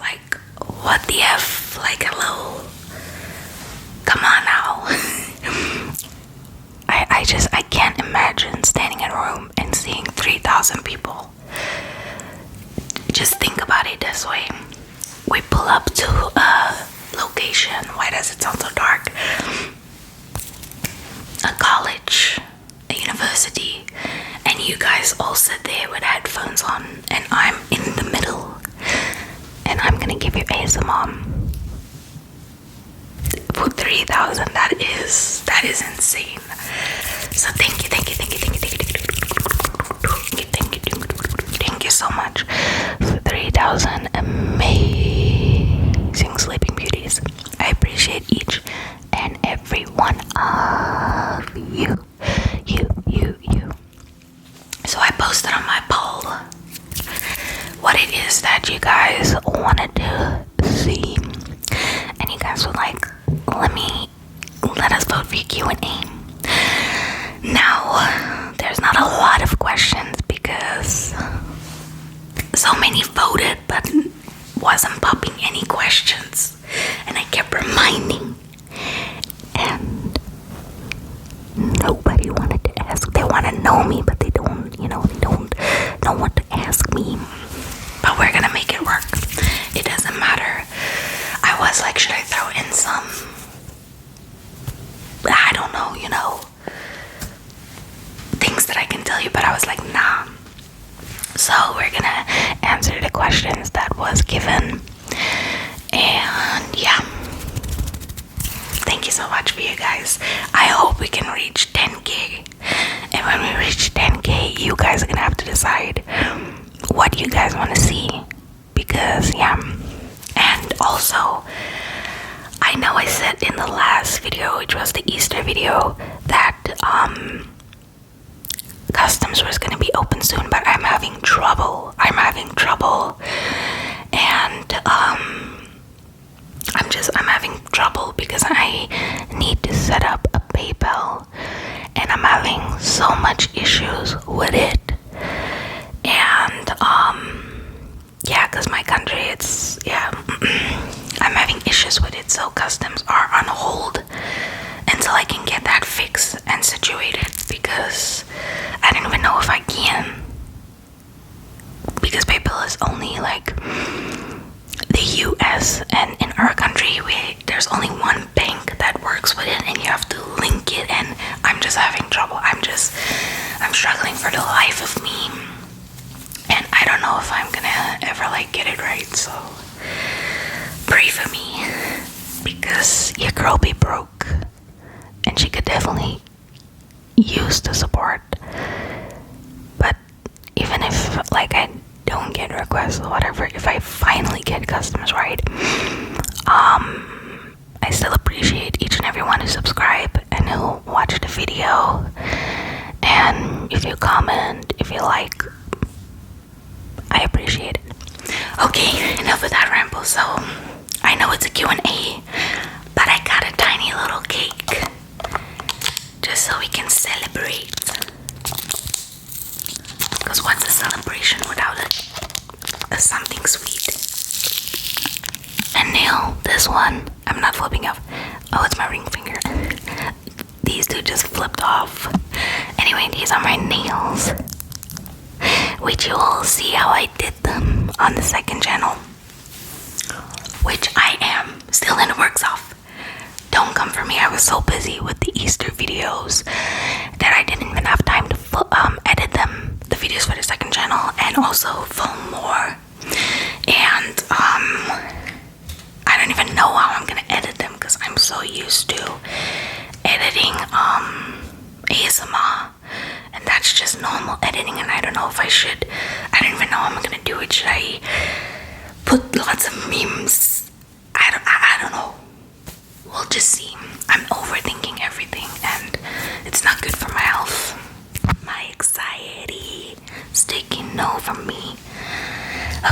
Like, what the F? Like, hello? Come on now. I can't imagine standing in a room and seeing 3,000 people. Just think about it this way. We pull up to a location. Why does it sound so dark? A college, a university, and you guys all sit there with headphones on, and I'm in the middle, and I'm gonna give you ASMR for 3,000. That is insane. So thank you so much for 3,000 amazing sleeping beauties. I appreciate each and every one of you. So I posted on my poll what it is that you guys wanted to see, and you guys were like, let us vote for Q&A. Now, there's not a lot of questions because so many voted but wasn't popping any questions, and I kept reminding, and nobody wanted to ask. They want to know me, but they don't know what to ask me. But we're gonna make it work. It doesn't matter. I was like, should I throw in some, I don't know, things that I can tell you, but I was like, nah. So we're gonna answer the questions that was given, and yeah, thank you so much for you guys. I hope we can reach 10k, and when we reach 10k, you guys are gonna have to decide what you guys want to see, because yeah. And also, I know I said in the last video, which was the Easter video, that customs was gonna be open soon, but I'm having trouble, and I'm having trouble because I need to set up a PayPal, and I'm having so much issues with it. And yeah, because my country, I'm having issues with it, so customs are on hold until I can get that fixed and situated, because I don't even know if I can, because PayPal is only like the US, and in our country there's only one bank that works with it, and you have to link it, and I'm just having trouble. I'm struggling for the life of me, and I don't know if I'm gonna ever get it right. So pray for me, because your girl be broke, and she could definitely use the support. But even if I don't get requests or whatever, if I finally get customs right, I still appreciate each and every one who subscribe and who watch the video, and if you comment, if you like, I appreciate it. Okay, enough of that ramble. So I know it's a Q&A, but I got a tiny little cake just so we can celebrate, because what's a celebration without a something sweet? And nail, this one, I'm not flipping off. Oh, it's my ring finger. These two just flipped off. Anyway, these are my nails, which you will see how I did them on the second channel, which I am still in the works of. Don't come for me. I was so busy with the Easter videos that I didn't even have time to edit them, the videos for the second channel, and also film more. And I don't even know how I'm gonna edit them, because I'm so used to editing ASMR, and that's just normal editing, and I don't know if I should. I don't even know how I'm gonna do it. Should I put lots of memes? I don't know. We'll just see. I'm overthinking everything, and it's not good for my health. My anxiety is taking over me.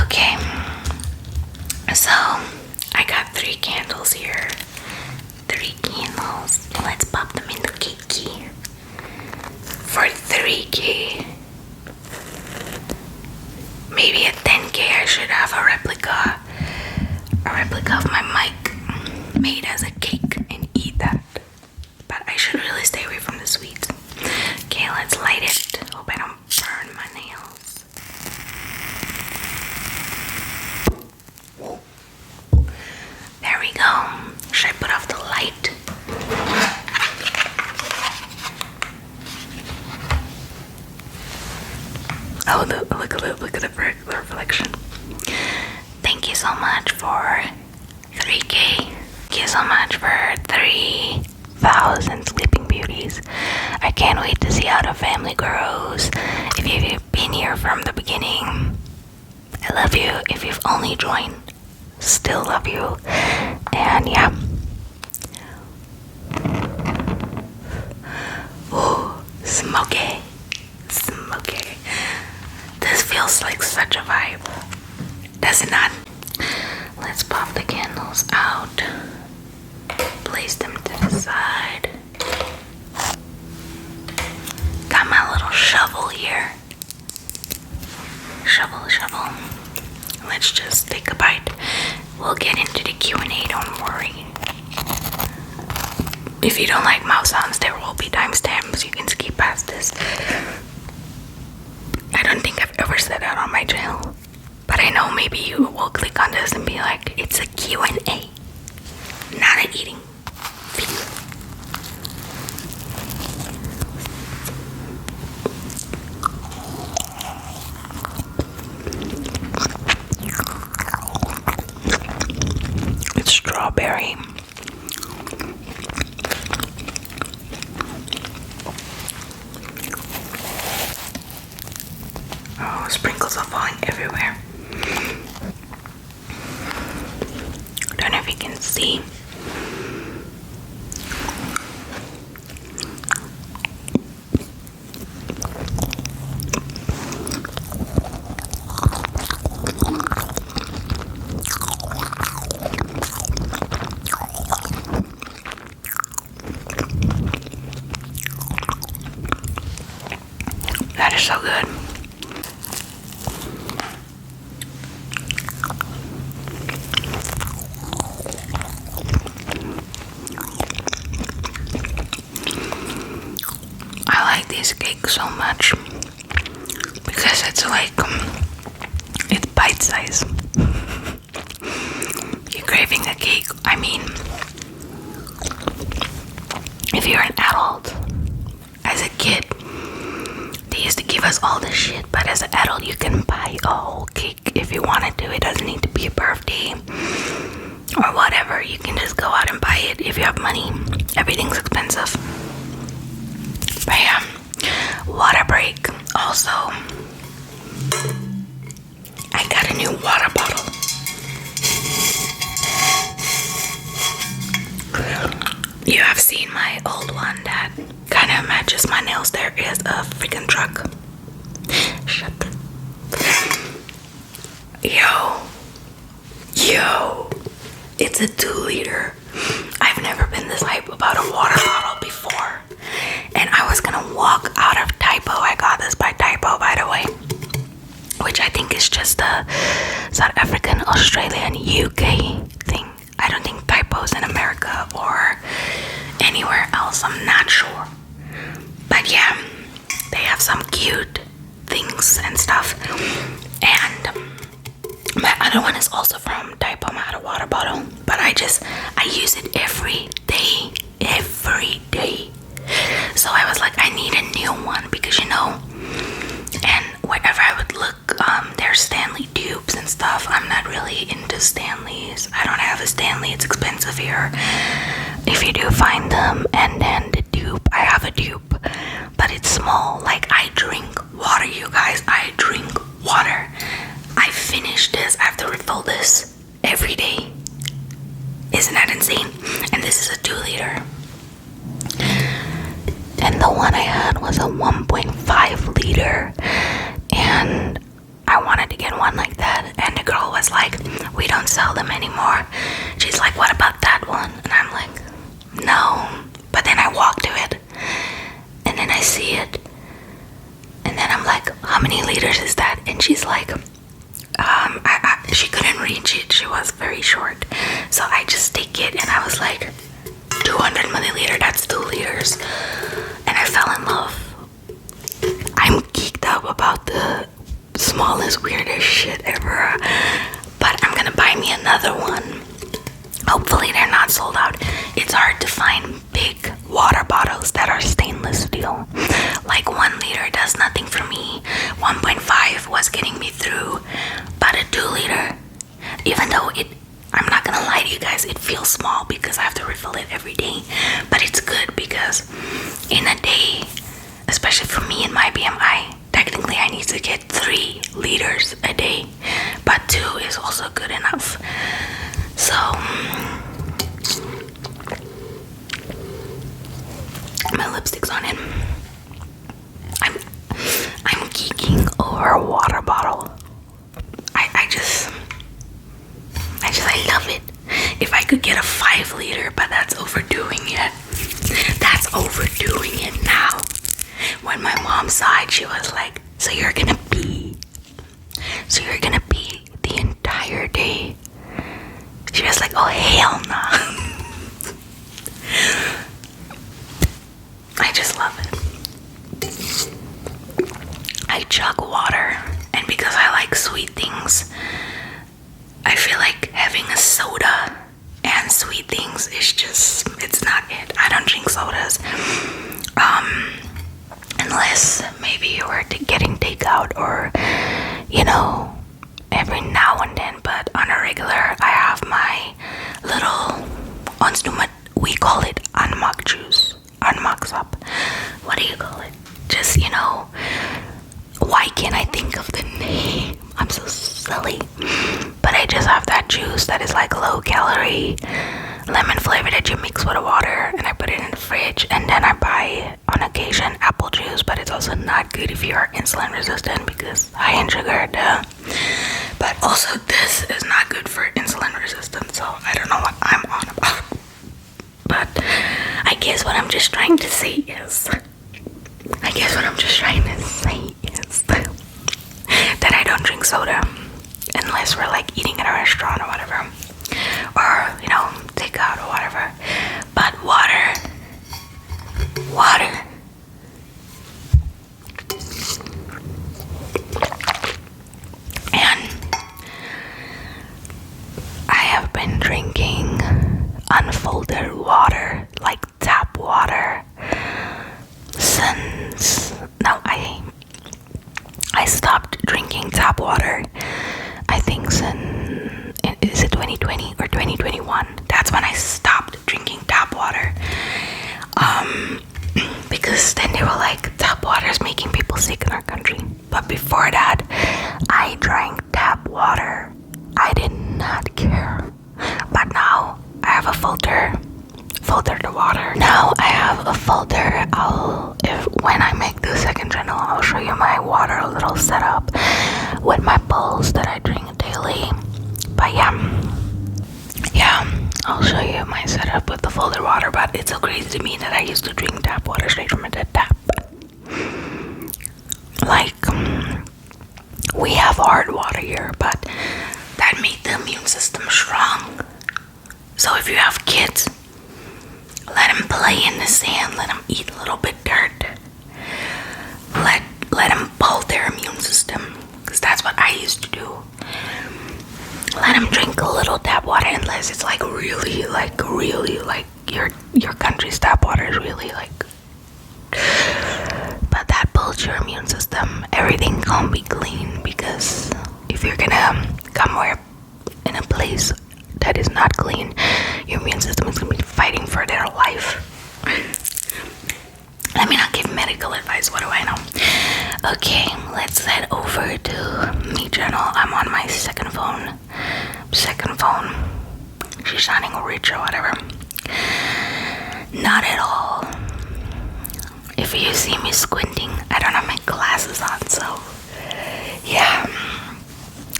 Okay, so I got 3 candles here. 3 candles. Let's pop them in the cake for 3k. Maybe at 10k I should have a replica. 1,000 Sleeping Beauties. I can't wait to see how the family grows. If you've been here from the beginning, I love you. If you've only joined, still love you. And yeah. Ooh, smoky. Smoky. This feels like such a vibe. Does it not? Let's pop the candles out. Place them to the side. Got my little shovel here. Shovel, shovel. Let's just take a bite. We'll get into the Q&A, don't worry. If you don't like mouth sounds, there will be timestamps. You can skip past this. I don't think I've ever said that on my channel. But I know maybe you will click on this and be like, it's a Q&A, not an eating video. It's strawberry. Oh, sprinkles are falling everywhere. Don't know if you can see. That is so good. I like this cake so much because it's like it's bite size. You're craving a cake. I mean, if you're an adult, as a kid, they used to give us all this shit, but as an adult, you can buy a whole cake if you wanted to. It doesn't need to be a birthday or whatever. You can just go out and buy it if you have money. Everything's expensive. But yeah, water break. Also, I got a new water bottle. You have seen my old one that kind of matches my nails. There is a freaking truck. Shut the... Yo, it's a 2-liter. I've never been this hype about a water bottle before. And I was gonna walk out of Typo. I got this by Typo, by the way, which I think is just a South African, Australian, UK thing. I don't think Typo's in America or anywhere else. I'm not sure. But yeah, they have some cute things and stuff. And my other one is also from Typo, my other water bottle. But I use it every day. So I was like, I need a new one because, you know, and wherever I would look, there's Stanley tubes and stuff. I'm not really into Stanleys. I don't have a Stanley. It's expensive here if you do find them. And then the tube, I have a tube, but it's small. Like, I drink water, you guys. I drink water. I finish this. I have to refill this every day. Isn't that insane? And this is a 2-liter. And the one I had was a 1.5 liter. And I wanted to get one like that. And the girl was like, we don't sell them anymore. She's like, what about that one? And I'm like, no. But then I walk to it. And then I see it. And then I'm like, how many liters is that? And she's like, she couldn't reach it. She was very short. So I just take it. And I was like, 200 milliliter, that's 2 liters. And I fell in love. I'm geeked up about the smallest, weirdest shit ever. But I'm gonna buy me another one. Hopefully they're not sold out. It's hard to find big water bottles that are stainless steel. Like 1 liter does nothing for me. 1.5 was getting me through. But a 2 liter, even though I'm not gonna lie to you guys, it feels small because I have to refill it every day, but it's good because in a day, especially for me in my BMI, technically I need to get 3 liters a day, but 2 is also good enough. So my lipstick's on it. I'm geeking over a water bottle. I love it. If I could get a 5 liter, but that's overdoing it. That's overdoing it now. When my mom saw it, she was like, so you're gonna pee the entire day? She was like, oh hell no. I just love it. I chug water, and because I like sweet things, I feel like having a soda and sweet things is just, it's not it. I don't drink sodas. Unless maybe you were getting takeout or, you know, every now and then, but on a regular, I have my little, we call it unmug juice, unmugs up. What do you call it? Just, you know, why can't I think of the name? I'm so silly. But I just have that juice that is like low calorie, lemon flavor that you mix with water, and I put it in the fridge. And then I buy on occasion apple juice, but it's also not good if you are insulin resistant because high in sugar. But also this is not good for insulin resistance, so I don't know what I'm on about. But I guess what I'm just trying to say is that I don't drink soda unless we're like eating at a restaurant or whatever, or you know, take out or whatever. But water, and I have been drinking unfiltered water, like tap water, since I stopped drinking tap water, I think is it 2020 or 2021? That's when I stopped drinking tap water. Because then they were like, tap water is making people sick in our country. But before that, I drank tap water. I did not care. But now I have a filter the water. Now I have a filter. When I make the second channel, I'll show you my water little setup with my bowls that I drink daily. But yeah, I'll show you my setup with the filtered water. But it's so crazy to me that I used to drink tap water straight from the tap. Like, we have hard water here, but that made the immune system strong. So if you have kids, let them play in the sand, let them eat a little bit dirt, let them build their immune system, because that's what I used to do. Let them drink a little tap water, unless it's like really like your country's tap water is really like, but that builds your immune system. Everything can't be clean, because if you're gonna come in a place that is not clean, your immune system is gonna be fighting for their life. Let me not give medical advice, what do I know? Okay, let's head over to me channel. I'm on my second phone. She's sounding rich or whatever. Not at all. If you see me squinting, I don't have my glasses on, so yeah.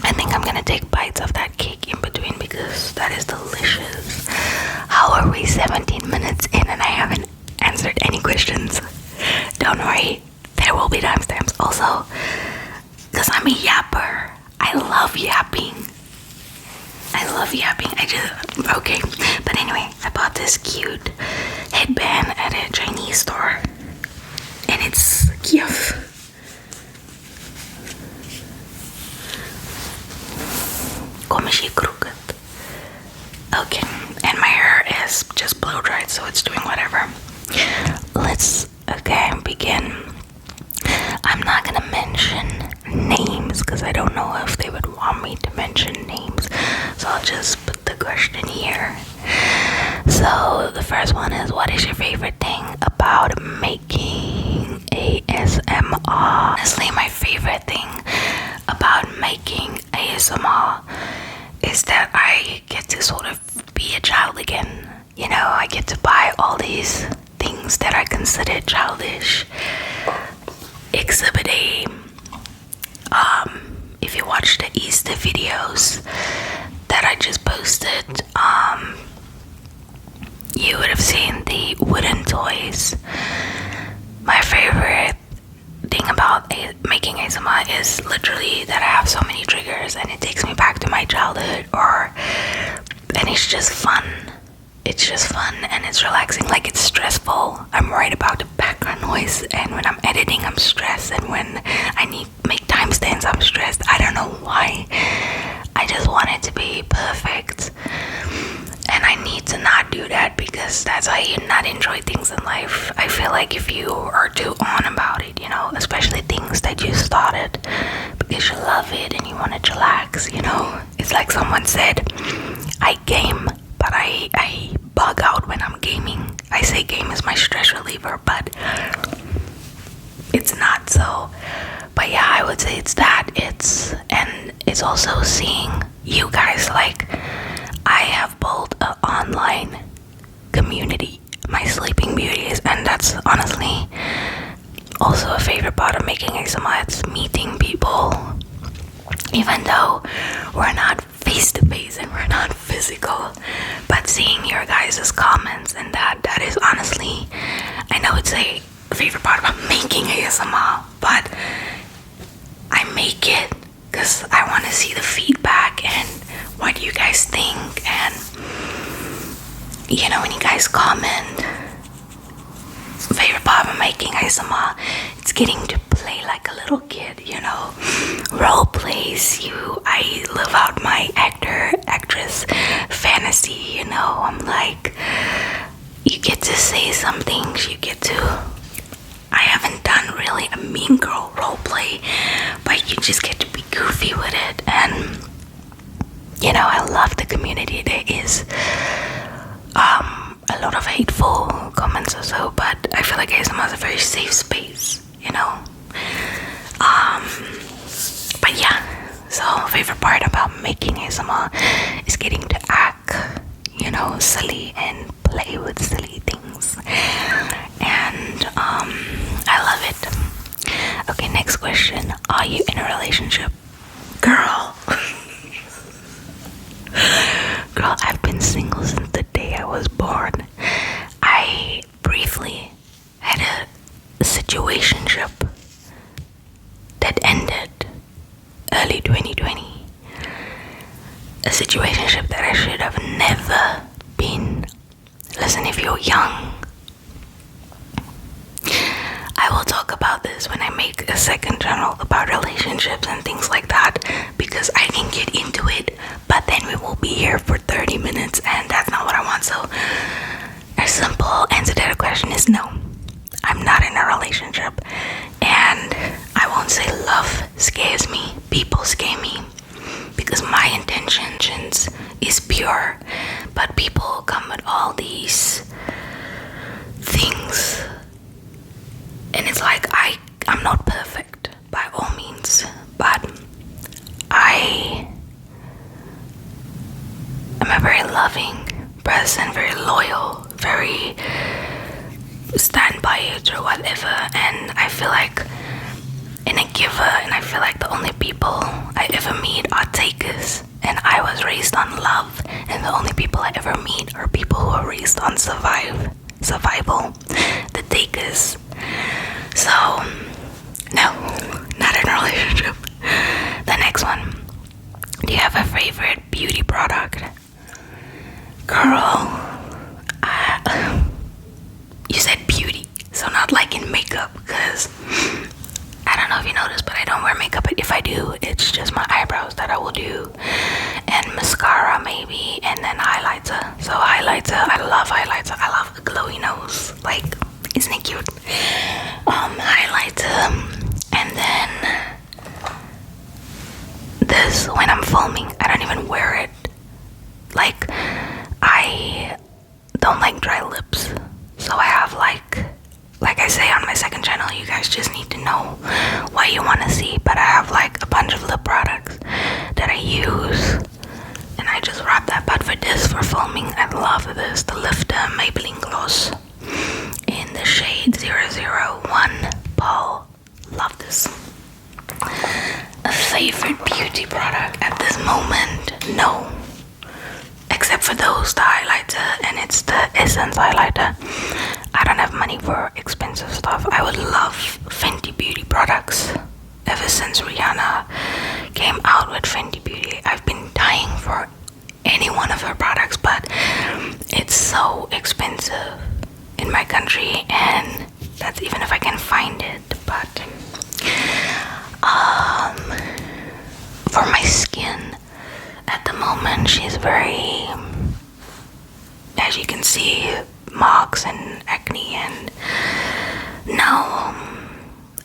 I think I'm gonna take bites of that cake in between because that is delicious. How are we 17 minutes in and I haven't answered any questions? Don't worry, there will be timestamps. Also, because I'm a yapper, I love yapping. Okay. But anyway, I bought this cute headband at a Chinese store. And it's cute. Crooked. Okay, and my hair is just blow dried, so it's doing whatever. Let's begin. I'm not gonna mention names because I don't know if they would want me to mention names, so I'll just put the question here. So the first one is, what is your favorite thing about making ASMR? Honestly, my favorite thing about making ASMR is that I get to sort of be a child again. You know, I get to buy all these things that I consider childish. Exhibit A. If you watch the Easter videos that I just posted, you would have seen the wooden toys. My favorite thing about making ASMR is literally that I have so many triggers and it takes me back to my childhood, and it's just fun. It's just fun and it's relaxing. Like, it's stressful, I'm worried about the background noise, and when I'm editing I'm stressed, and when I need to make timestamps I'm stressed. I don't know why. I just want it to be perfect, and I need to not do that, because that's how you not enjoy things in life. I feel like if you are too on about it, you know, especially things that you started because you love it and you want to relax, you know, it's like someone said, I game, but I bug out when I'm gaming. I say game is my stress reliever, but it's not. So, but yeah, I would say it's that. It's also seeing you guys. Like, I have built an online community, my Sleeping Beauties, and that's honestly also a favorite part of making ASMR. It's meeting people, even though we're not face to face and we're not physical, but seeing your guys' comments, and that is honestly, I know it's a favorite part about making ASMR, but I make it because I want to see the feedback and what you guys think. And you know, when you guys comment, favorite part of making ASMR, it's getting to play like a little kid, you know, role plays. I live out my actress fantasy, you know. I'm like, you get to say some things, you get to, I haven't done really a mean girl role play, but you just get to be goofy with it. And you know, I love the community. There is a lot of hateful comments or so, but I feel like ASMR is a very safe space, you know. But yeah, so favorite part about making ASMR is getting to act, you know, silly and play with silly things, and I love it. Okay, next question. Are you in a relationship? Girl, I've been single since the day I was born. I briefly had a situationship that ended early 2020. A situationship that I should have never been. Listen, if you're young, I will talk about this when I make a second channel about relationships and things like that, because I can get into it, but then we will be here for 30 minutes and that's not what I want. So a simple answer to the question is no, I'm not in a relationship. And I won't say love scares me, people scare me, because my intentions is pure, but people come with all these things, and it's like I'm not perfect by all means, but I am a very loving person, very loyal, very stand by it or whatever, and I feel like in a giver, and I feel like the only people I ever meet are takers, and I was raised on love, and the only people I ever meet are people who are raised on survival, the takers. So no, not in a relationship. The next one, do you have a favorite beauty product? Girl, you said beauty, so not like in makeup, because I don't know if you noticed, but I don't wear makeup. If I do, it's just my eyebrows that I will do, and mascara maybe, and then highlighter. So highlighter, I love highlighter. I love a glowy nose. Like, isn't it cute? Highlighter, and then this, when I'm filming, I don't even wear it. Like, this for filming. I love this. The Lifter Maybelline Gloss in the shade 001 Paul. Love this. A favorite beauty product at this moment? No. Except for those, the highlighter, and it's the Essence highlighter. I don't have money for expensive stuff. I would love Fenty Beauty products. Ever since Rihanna came out with Fenty Beauty, I've been dying for any one of her products, but it's so expensive in my country, and that's even if I can find it. But for my skin at the moment, she's very, as you can see, marks and acne, and no,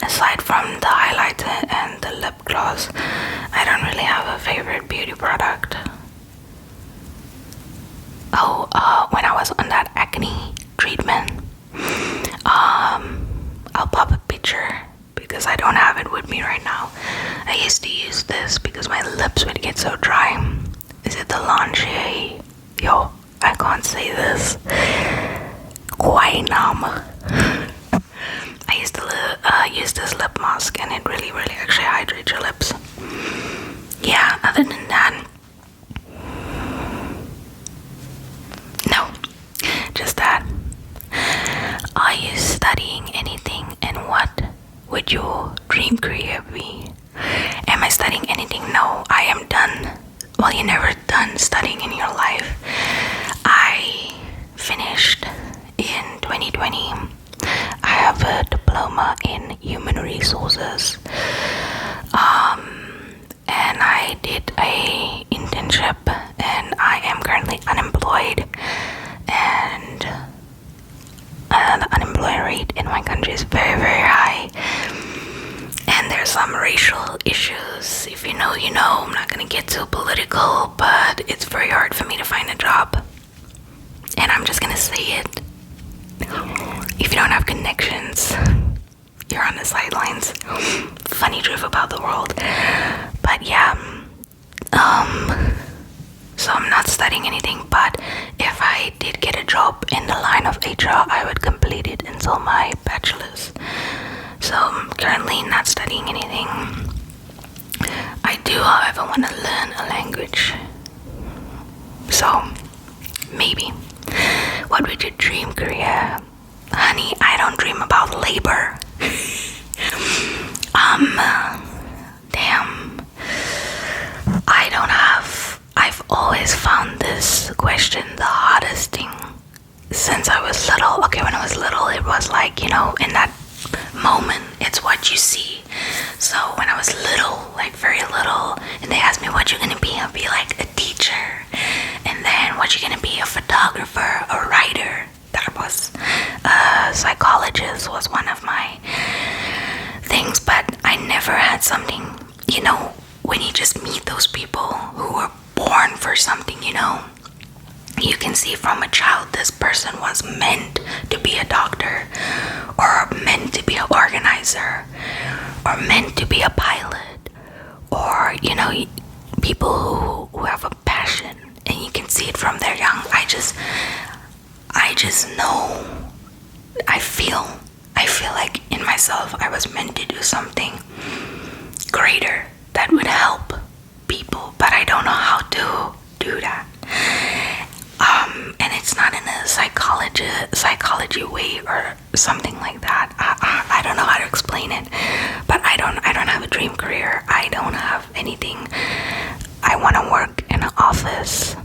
aside from the highlighter and the lip gloss, I don't really have a favorite beauty product. When I was on that acne treatment, I'll pop a picture because I don't have it with me right now. I used to use this because my lips would get so dry. Is it the Lange? Yo, I can't say this. Quainam. I used to use this lip mask, and it really actually hydrates your lips. Yeah, other than that, no, just that. Are you studying anything, and what would your dream career be? Am I studying anything? No, I am done. Well, you're never done studying in your life. I finished in 2020. I have a diploma in human resources, and I did a internship, and I am currently unemployed, and the unemployment rate in my country is very high, and there's some racial issues. If you know, you know. I'm not gonna get too political, but it's very hard for me to find a job, and I'm just gonna say it. If you don't have connections, you're on the sidelines. Funny truth about the world. But yeah, so I'm not studying anything, but if I did get a job in the line of HR, I would complete it until my bachelor's. So I'm currently not studying anything. I do, however, want to learn a language. So maybe. What would your dream career? Honey, I don't dream about labor. Damn. I've always found this question the hardest thing since I was little. Okay, when I was little, it was like, you know, in that moment, it's what you see. So when I was little, like very little, and they asked me what you're gonna be, I'll be like a teacher. And then what you're gonna be, a photographer, a writer. That was a psychologist was one of my things, but I never had something, you know, when you just meet those people who were born for something, you know, you can see from a child this person was meant to be a doctor, or meant to be an organizer, or meant to be a pilot, or, you know, people who have a passion, and you can see it from their young. I just know, I feel like in myself I was meant to do something greater that would help people, but I don't know how to do that. And it's not in a psychology way or something like that. I don't know how to explain it, but I don't have a dream career. I don't have anything. I want to work in an office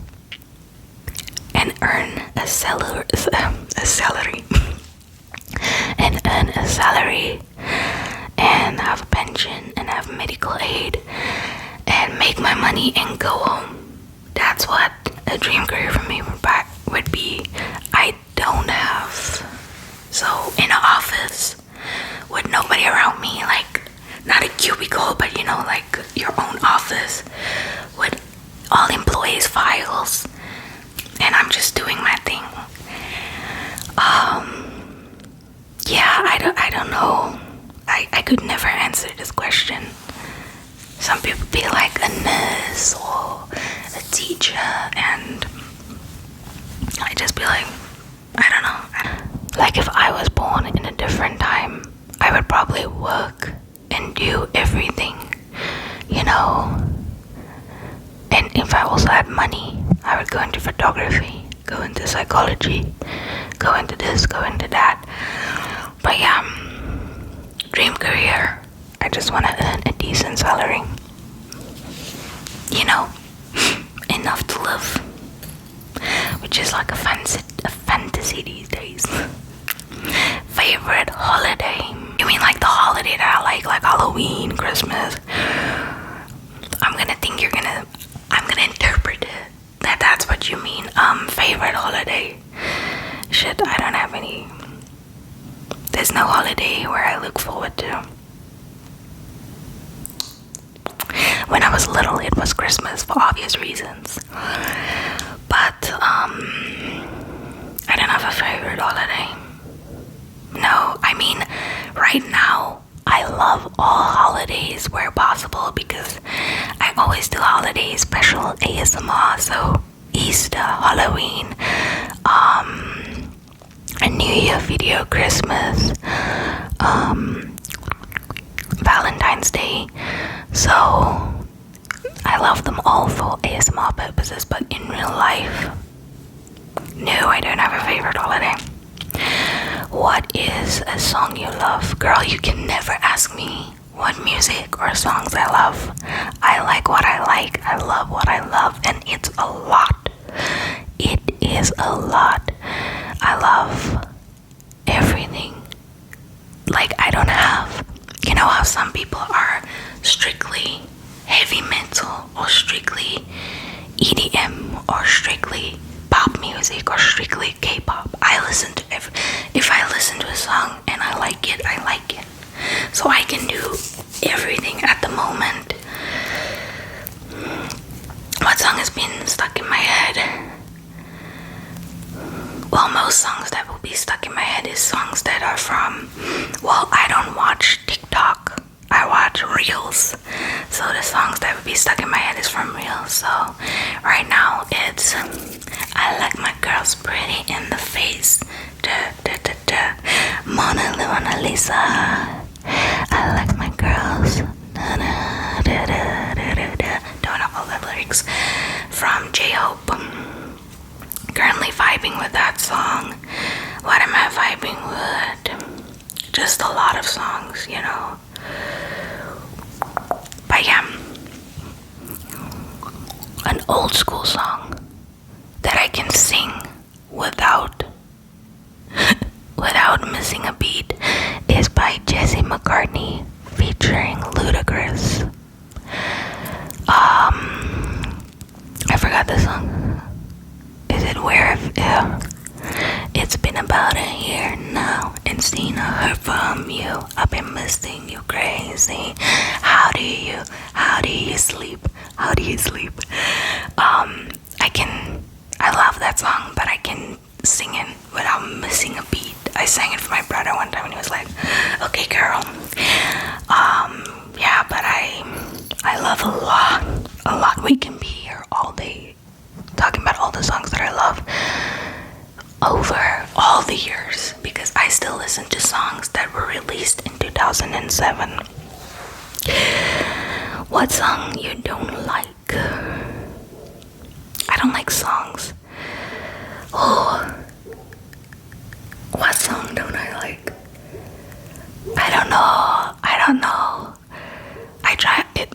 and earn a salary and have a pension and have medical aid and make my money and go home. That's what a dream career for me would be. I don't have. So in an office with nobody around me, like not a cubicle, but you know, like your own office with all employees' files, and I'm just doing my thing. Yeah, I don't know. I could never answer this question. Some people be like a nurse or a teacher, and Like if I was born in a different time, I would probably work and do everything, you know. And if I also had money, I would go into photography, go into psychology, go into this, go into that. But yeah, dream career, I just want to earn a decent salary, you know, enough to live, which is like a fantasy these days. Favorite holiday? You mean like the holiday that I like Halloween, Christmas? I'm gonna interpret it that's what you mean. Favorite holiday? Shit, I don't have any. There's no holiday where I look forward to. When I was little, it was Christmas for obvious reasons. But I don't have a favorite holiday. No, I mean, right now, I love all holidays where possible because I always do holiday special ASMR. So Easter, Halloween, a New Year video, Christmas, Valentine's Day. So I love them all for ASMR purposes, but in real life, no, I don't have a favorite holiday. What is a song you love? Girl, you can never ask me what music or songs I love. I like what I like, I love what I love, and it's a lot. It is a lot. I love everything. Like, I don't have, you know how some people are strictly heavy metal or strictly EDM or strictly pop music or strictly K-pop. I listen to if I listen to a song and I like it, I like it. So I can do everything at the moment. What song has been stuck in my head? Well, most songs that will be stuck in my head is songs that are from, well, I don't watch TikTok, I watch Reels. So the songs that would be stuck in my head is from Reels. So right now it's I like my girls pretty in the face. Da, da, da, da. Mona Lisa. I like my girls. Da, da, da, da, da, da. Don't know all the lyrics. From J-Hope. Currently vibing with that song. What am I vibing with? Just a lot of songs, you know. But yeah, an old school song that I can sing without missing a beat is by Jesse McCartney featuring Ludacris. I forgot the song. Is it Where If? It's been about a year now and seen or heard from you. I've been missing you crazy. How do you sleep? How do you sleep? I love that song, but I can sing it without missing a beat. I sang it for my brother one time and he was like, okay girl. Yeah, but I love a lot. We can be here all day talking about all the songs that I love over all the years because I still listen to songs that were released in 2007. What song you don't like? I don't like songs. Oh, what song don't I like? I don't know. I try it.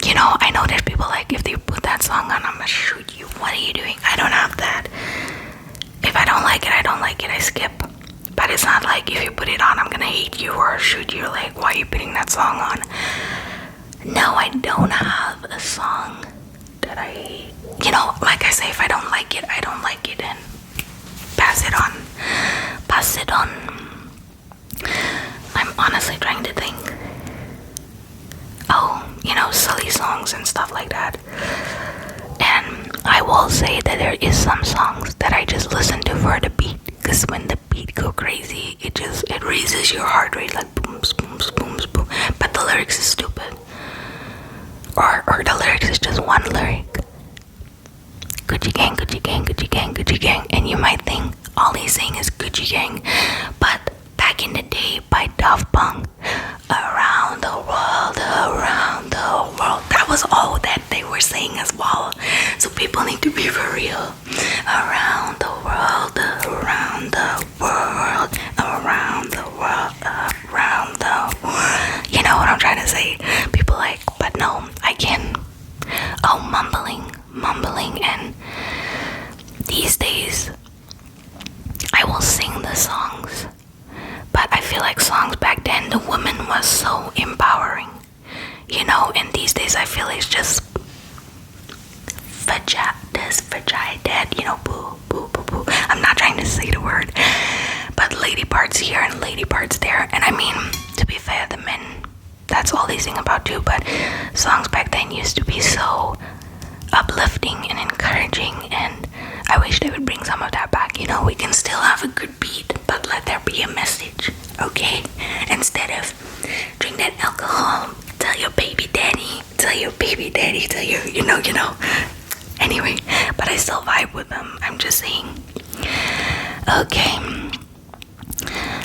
You know, I know there's people like, if they put that song on, I'm gonna shoot you. What are you doing? I don't have that. If I don't like it, I don't like it. I skip. But it's not like if you put it on, I'm gonna hate you or shoot you. Like, why are you putting that song on? No, I don't have a song that I, you know, like I say, if I don't like it, I don't like it, and pass it on. I'm honestly trying to think. Oh, you know, silly songs and stuff like that. And I will say that there is some songs that I just listen to for the beat, because when the beat go crazy, it raises your heart rate like boom, boom, boom, boom. But the lyrics is stupid. Or the lyrics is just one lyric. Gucci gang, Gucci gang, Gucci gang, Gucci gang. And you might think, all he's saying is Gucci Gang. But back in the day by Daft Punk, around the world, that was all that they were saying as well. So people need to be for real. Around the world, around the world, around the world, around the world. You know what I'm trying to say? People like, but no, I can. Oh, mumbling, and these days I will sing the songs. But I feel like songs back then, the woman was so empowering, you know, and these days I feel it's just vagina, you know, boo, boo, boo, boo. I'm not trying to say the word, but lady parts here and lady parts there. And I mean, to be fair, the men, that's all they sing about too, but songs back then used to be so uplifting and encouraging, and I wish they would bring some of that back. You know, we can still have a good beat, but let there be a message, okay? Instead of drink that alcohol, tell your baby daddy, tell your you know. Anyway, but I still vibe with them, I'm just saying. Okay,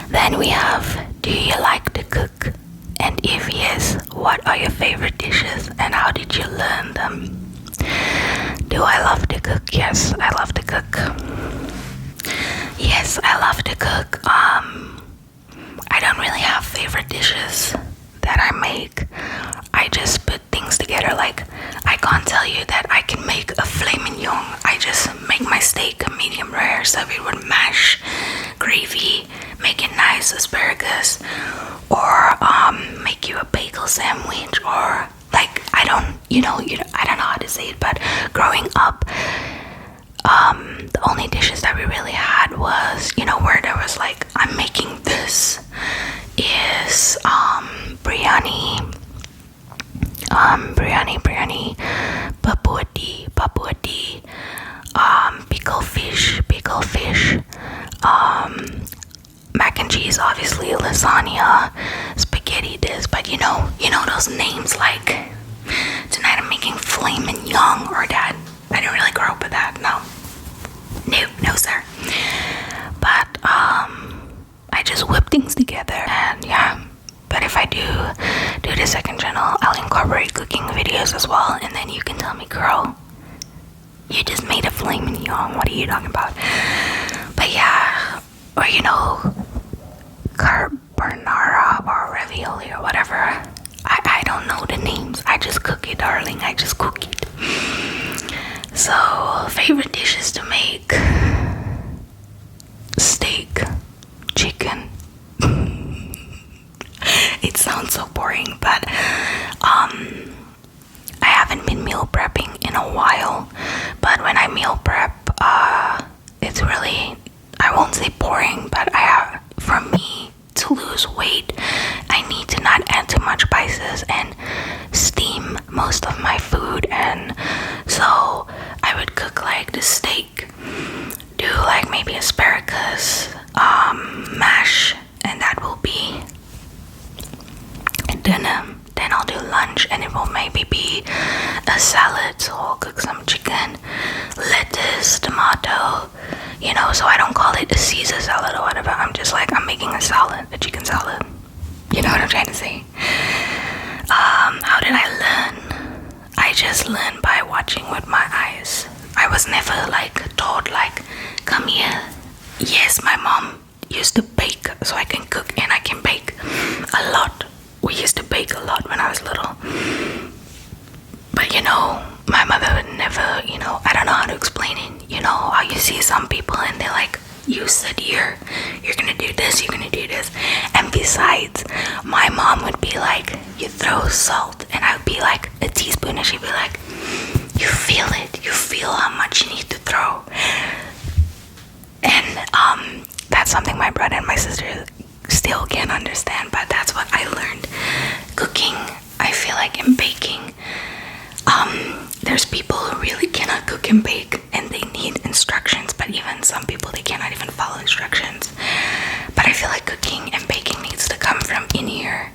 then we have, do you like to cook? And if yes, what are your favorite dishes and how did you learn them? Do I love to cook? Yes, I love to cook. Yes, I love to cook. I don't really have favorite dishes that I make. I just put things together. Like, I can't tell you that I can make a filet mignon. I just make my steak a medium rare, so it would mash, gravy, make it nice, asparagus, or make you a bagel sandwich, or like, I don't know how to say it, but growing up, the only dishes that we really had was, you know, where there was like, I'm making this, is biryani, papuati, pickle fish, mac and cheese, obviously, lasagna, spaghetti this, but you know those names, like tonight I'm making filet mignon or that. I didn't really grow up with that. No sir. But I just whip things together, and yeah. But if I do the second channel, I'll incorporate cooking videos as well, and then you can tell me, girl, you just made a filet mignon, what are you talking about? But yeah, or you know, carbonara or ravioli or whatever. I don't know the names. I just cook it, darling. I just cook it. So, favorite dishes to make: steak, chicken. It sounds so boring, but I haven't been meal prepping in a while. But when I meal prep, it's really, I won't say boring, but for me to lose weight, I need to not add too much spices and steam most of my food. And so I would cook like the steak, do like maybe asparagus, mash, and that will be dinner. Then I'll do lunch, and it will maybe be a salad. So I'll cook some chicken, lettuce, tomato, you know, so I don't call it a Caesar salad or whatever. I'm just like, I'm making a salad, a chicken salad. You know what I'm trying to say? How did I learn? I just learned by watching with my eyes. I was never like taught like, come here. Yes, my mom used to bake, so I can cook and I can bake a lot. We used to bake a lot when I was little. But you know, my mother would never, you know, I don't know how to explain it. You know how you see some people and they're like, you sit here, you're gonna do this, you're gonna do this. And besides, my mom would be like, you throw salt, and I would be like a teaspoon, and she'd be like, you feel it, you feel how much you need to throw. And that's something my brother and my sister still can't understand, but that's what I learned. Cooking, I feel like, in baking, there's people who really cannot cook and bake, and they need instructions, but even some people, they cannot even follow instructions. But I feel like cooking and baking needs to come from in here,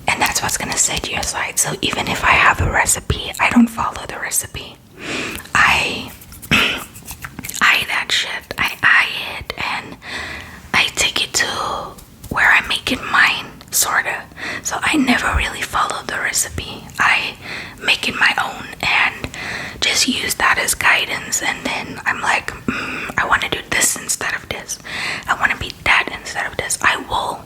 and that's what's gonna set you aside. So even if I have a recipe, I don't follow the recipe. I that shit. I this guidance, and then I'm like, I want to do this instead of this, I want to be that instead of this. I will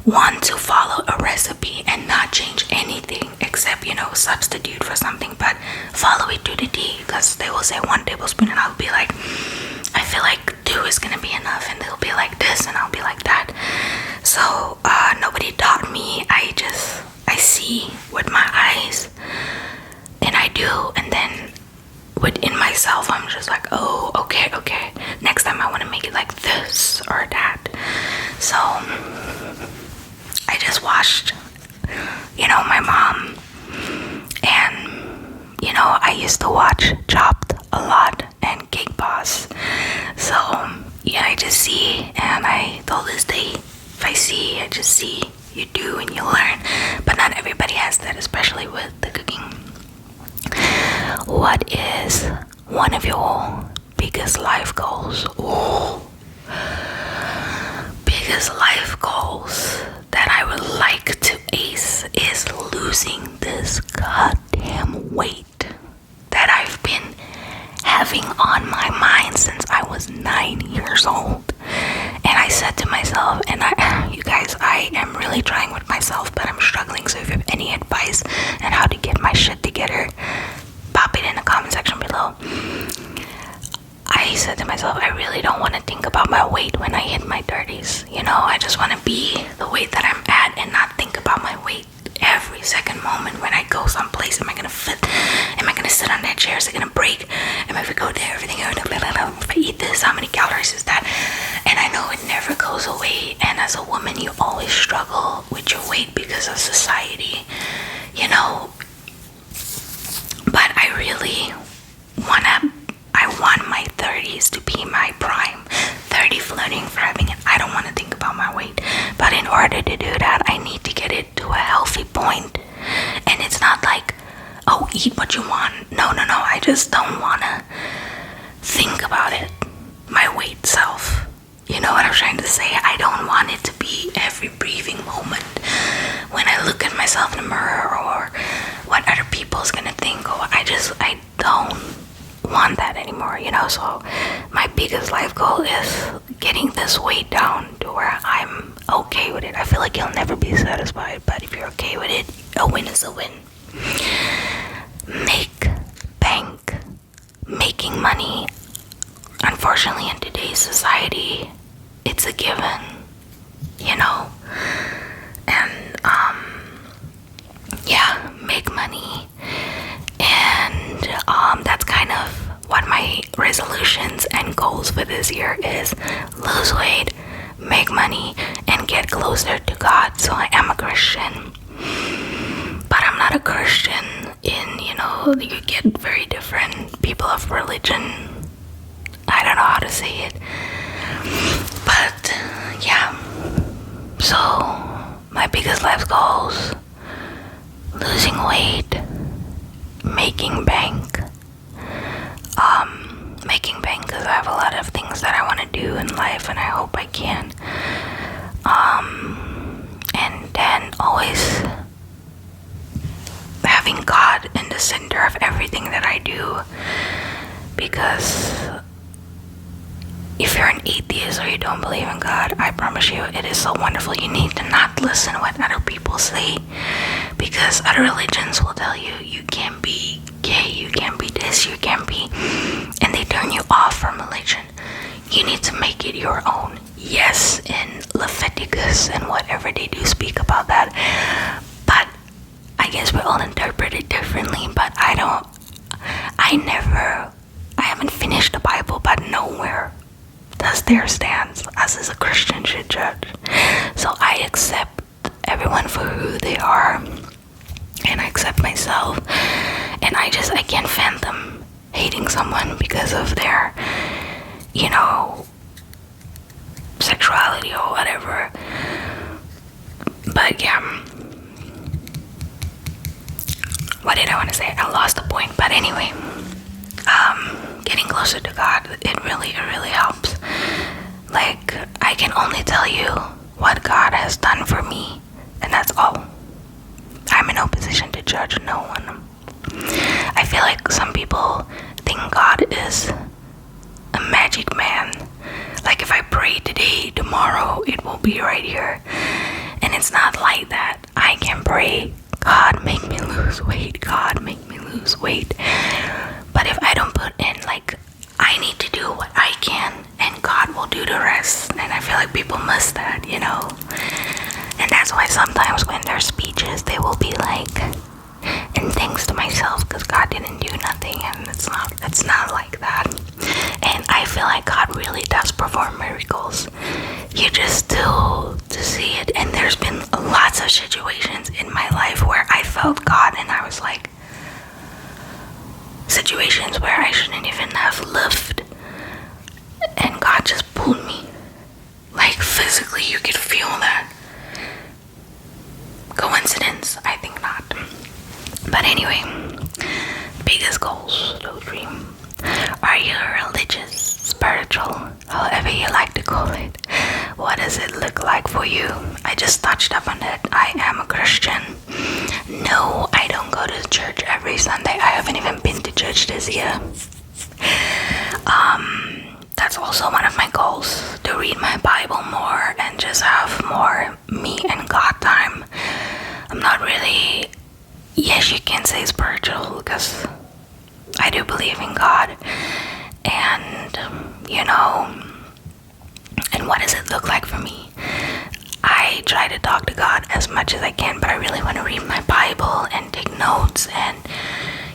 want to follow a recipe and not change anything except, you know, substitute for something, but follow it to the T, because they will say 1 tablespoon and I'll be like, I feel like 2 is gonna be enough, and they'll be like this and I'll be like that. So nobody taught me. I see with my eyes and I do, and then within myself I'm just like, oh, okay, next time I want to make it like this or that. So I just watched, you know, my mom, and you know, I used to watch Chopped a lot and Cake Boss. So yeah, I just see, and I till this day, if I see, I just see. You do and you learn, but not everybody has that, especially with the cooking. What is one of your biggest life goals? Ooh. Biggest life goals that I would like to ace is losing this goddamn weight that I've been having on my mind since I was 9 years old. And I said to myself, and you guys, I am really trying with myself, but I'm struggling. So if you have any advice on how to get my shit together, pop it in the comment section below. I said to myself, I really don't want to think about my weight when I hit my 30s. You know, I just want to be the weight that I'm at and not think about my weight every second moment. When I go someplace, am I gonna fit? Am I gonna sit on that chair? Is it gonna break? Am I gonna go there? Everything. If I eat this, how many calories is that? And I know it never goes away. And as a woman, you always struggle with your weight because of society, you know. But I really want my 30s to be my prime. 30 flirting, thriving, and I don't want to think about my weight. But in order to do that, I need to get it to a healthy point. And it's not like, oh, eat what you want. No, I just don't want to think about it, my weight self. You know what I'm trying to say? I don't want it to be every breathing moment when I look at myself in the mirror, or what other people's gonna think, or I don't want that anymore, you know. So my biggest life goal is getting this weight down to where I'm okay with it. I feel like you'll never be satisfied, but if you're okay with it, a win is a win. Make bank. Making money, unfortunately, in today's society, it's a given, you know. And yeah, make money. And that's kind of what my resolutions and goals for this year is: lose weight, make money, and get closer to God. So I am a Christian, but I'm not a Christian in, you know, you get very different people of religion. I don't know how to say it, but yeah. So my biggest life goals: losing weight, making bank. Making bank because I have a lot of things that I want to do in life, and I hope I can. And then always having God in the center of everything that I do, because if you're an atheist or you don't believe in God, I promise you it is so wonderful. You need to not listen to what other people say, because other religions will tell you you can't be gay, you can't be this, you can't be, and they turn you off from religion. You need to make it your own. Yes, in Leviticus and whatever they do speak about that, but I guess we all interpret it differently. But I haven't finished the Bible, but nowhere does their stance us as a Christian should judge. So I accept everyone for who they are, and I accept myself, and I can't fathom hating someone because of their, you know, sexuality or whatever. But yeah, what did I want to say? I lost the point. But anyway, getting closer to God, it really helps. Like, I can only tell you what God has done for me, and that's all. I'm in no position to judge no one. I feel like some people, think God is a magic man. Like if I pray today, tomorrow it will be right here. And it's not like that. I can pray, God, make me lose weight. God, make me lose weight. But if I don't put in, like, I need to do what I can, and God will do the rest. And I feel like people miss that, you know. And that's why sometimes when their speeches, they will be like, and thanks to myself because God didn't do nothing. And it's not like that. And I feel like God really does perform miracles. You just still to see it. And there's been lots of situations in my life where I felt God, and I was like, situations where I shouldn't even have lived, and God just pulled me. Like physically, you could feel that. Coincidence? I think not. But anyway, biggest goals to dream. Are you religious, spiritual, however you like to call it? What does it look like for you? I just touched up on it. I am a Christian. No, I don't go to church every Sunday. I haven't even been to church this year. That's also one of my goals, to read my Bible more and just have more me and God time. I'm not really, yes, you can say spiritual because I do believe in God. And, you know, and what does it look like for me? I try to talk to God as much as I can, but I really want to read my Bible and take notes and,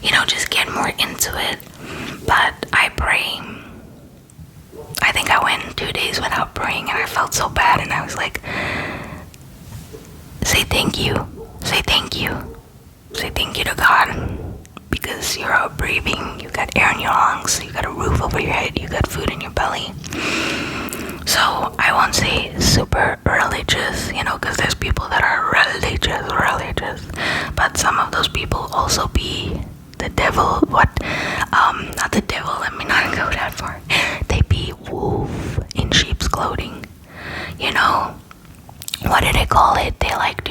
you know, just get more into it. But I pray. I think I went 2 days without praying, and I felt so bad, and I was like, say thank you. Say thank you. Say thank you to God. Because you're breathing, you got air in your lungs, you got a roof over your head, you got food in your belly. So I won't say super religious, you know, because there's people that are religious, but some of those people also be the devil. Not the devil, let me not go that far. They be wolf in sheep's clothing, you know. What do they call it? They like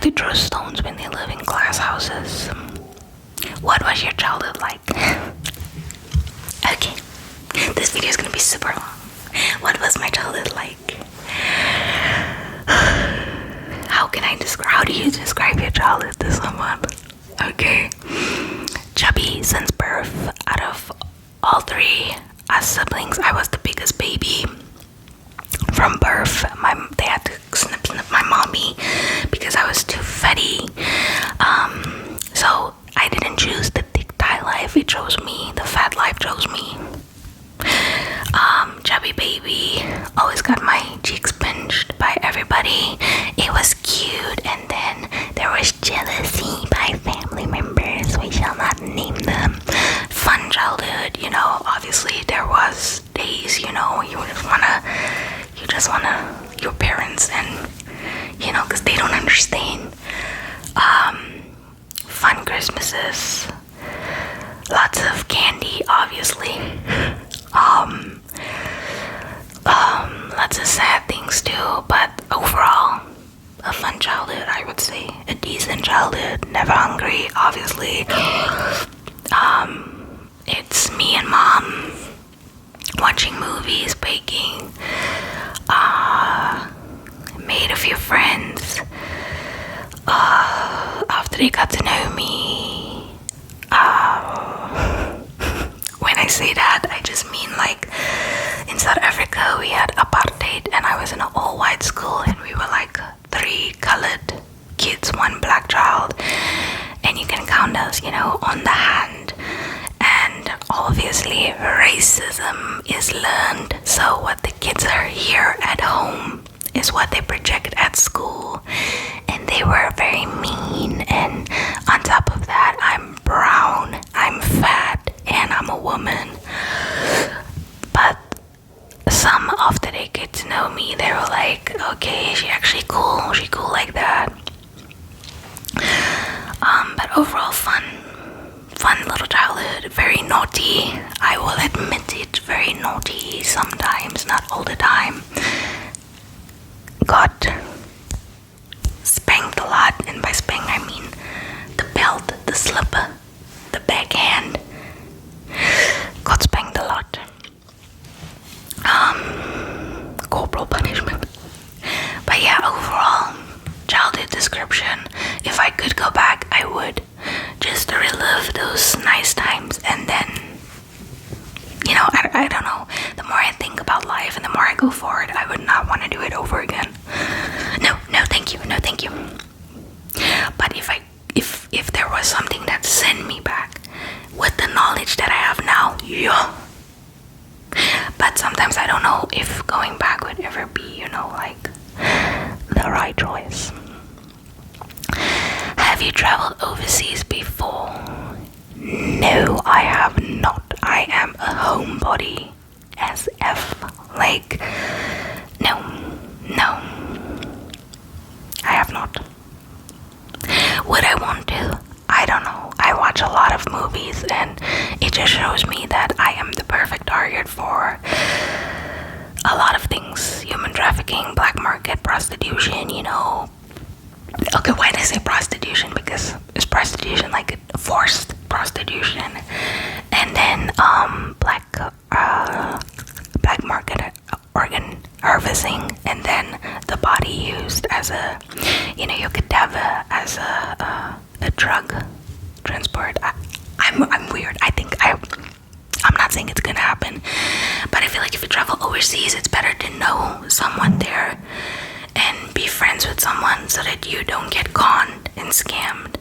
to throw stones when they live in glass houses. What was your childhood like? Okay, this video is gonna be super long. What was my childhood like? How do you describe your childhood to someone? Okay, chubby since birth. Out of all three siblings, I was the biggest baby. From birth, they had to snip my mommy because I was too fatty. So I didn't choose the thick thigh life, it chose me. The fat life chose me. Chubby baby, always got my cheeks pinched by everybody. It was cute, and then there was jealousy by family members. We shall not name them. Fun childhood, you know. Obviously, there was days, you know, you just wanna your parents, and you know, because they don't understand. Fun Christmases, lots of candy, obviously. Lots of sad things too, but overall, a fun childhood, I would say. A decent childhood, never hungry, obviously. It's me and mom watching movies, baking. Made a few friends. After they got to know me. When I say that, I just mean like in South Africa we had apartheid, and I was in an all-white school, and we were like 3 colored kids, 1 black child, and you can count us, you know, on the hand. And obviously racism is learned, so what the kids are here at home is what they project at school, and they were very mean. And on top of that, I'm brown, I'm fat, and I'm a woman. But some after they get to know me, they were like, okay, she cool like that. But overall fun little childhood. Very naughty, I will admit it, very naughty sometimes, not all the time. Got spanked a lot, and by spank I mean the belt, the slipper, the backhand. go for it. I would not want to do it over again. No, no, thank you, no, thank you. But if there was something that sent me back with the knowledge that I have now, yeah. But sometimes I don't know if going back would ever be, like the right choice. Have you traveled overseas before? No, I have not. I am a homebody as F. Like, no, I have not. Would I want to? I don't know. I watch a lot of movies and it just shows me that I am the perfect target for a lot of things. Human trafficking, black market, prostitution, Okay, why did I say prostitution? Because it's prostitution like forced prostitution. And then black market organ harvesting, and then the body used as a, your cadaver as a drug transport. I'm weird. I'm not saying it's gonna happen, but I feel like if you travel overseas, it's better to know someone there and be friends with someone so that you don't get conned and scammed,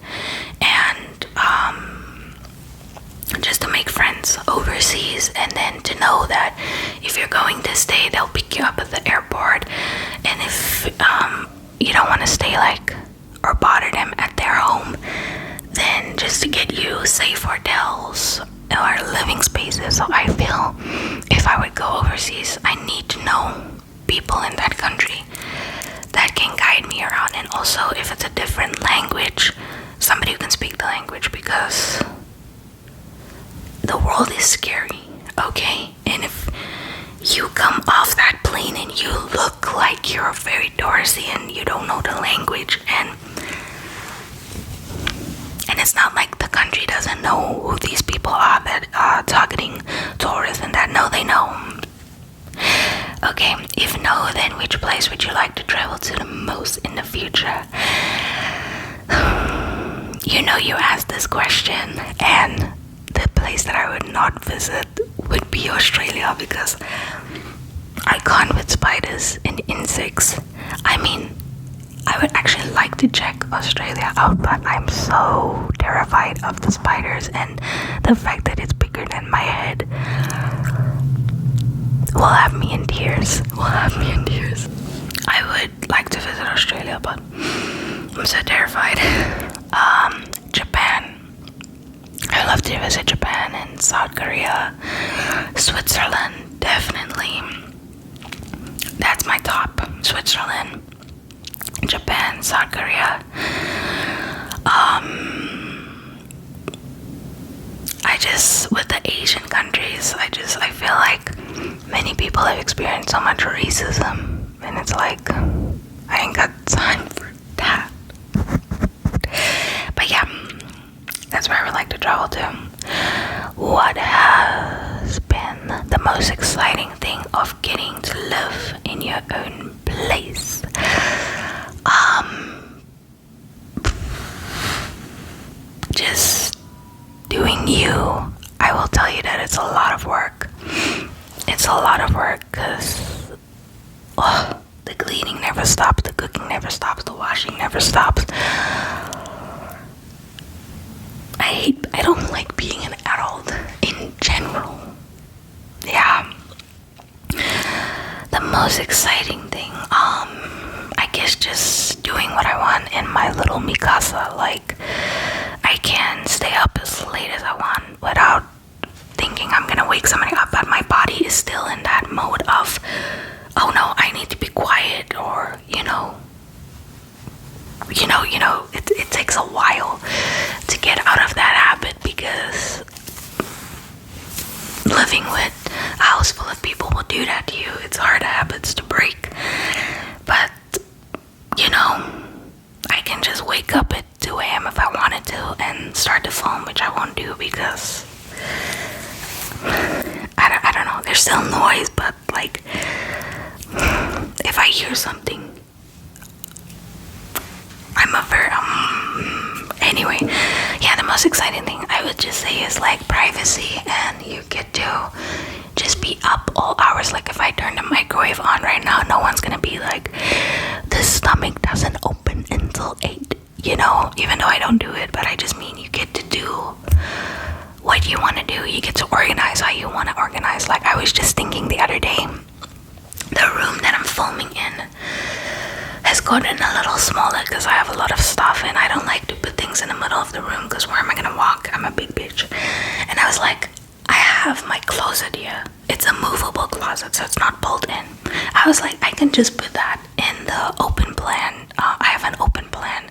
and just to make friends overseas, and then to know that if you're going to stay, they'll pick you up at the airport, and if you don't want to stay or bother them at their home, then just to get you safe hotels or living spaces. So I feel if I would go overseas, I need to know people in that country that can guide me around, and also if it's a different language, somebody who can speak the language, because the world is scary, okay? And if you come off that plane and you look like you're very touristy and you don't know the language, and it's not like the country doesn't know who these people are that are targeting tourists and that. No, they know. Okay, if no, then which place would you like to travel to the most in the future? You asked this question, and the place that I would not visit would be Australia, because I can't with spiders and insects. I would actually like to check Australia out, but I'm so terrified of the spiders and the fact that it's bigger than my head will have me in tears. I would like to visit Australia, but I'm so terrified. Japan. I love to visit Japan and South Korea. Switzerland, definitely. That's my top. Switzerland, Japan, South Korea. With the Asian countries, I feel like many people have experienced so much racism, and it's like, I ain't got time for that. But yeah, that's where I would like to travel to. What has been the most exciting thing of getting to live in your own place? Just doing you. I will tell you that it's a lot of work. It's a lot of work because the cleaning never stops, the cooking never stops, the washing never stops. I don't like being an adult in general. Yeah. The most exciting thing, I guess just doing what I want in my little mikasa. Like, I can stay up as late as I want without thinking I'm gonna wake somebody up, but my body is still in that mode of, oh no, I need to be quiet, or it takes a while to get out of that habit, because living with a house full of people will do that to you. It's hard habits to break, but I can just wake up at 2 a.m. if I wanted to and start to film, which I won't do because I don't know, there's still noise, but like if I hear something, I'm a very anyway, yeah, the most exciting thing I would just say is like privacy, and you get to just be up all all hours. Like if I turn the microwave on right now, no one's gonna be like, the stomach doesn't open until 8, you know, even though I don't do it. But I just mean you get to do what you want to do. You get to organize how you want to organize. Like I was just thinking the other day, the room that I'm filming in has gotten a little smaller because I have a lot of stuff and I don't like to put things in the middle of the room because where am I gonna walk? I'm a big bitch. And I was like, I have my closet here. It's a movable closet, so it's not pulled in. I was like, I can just put that in the open plan. I have an open plan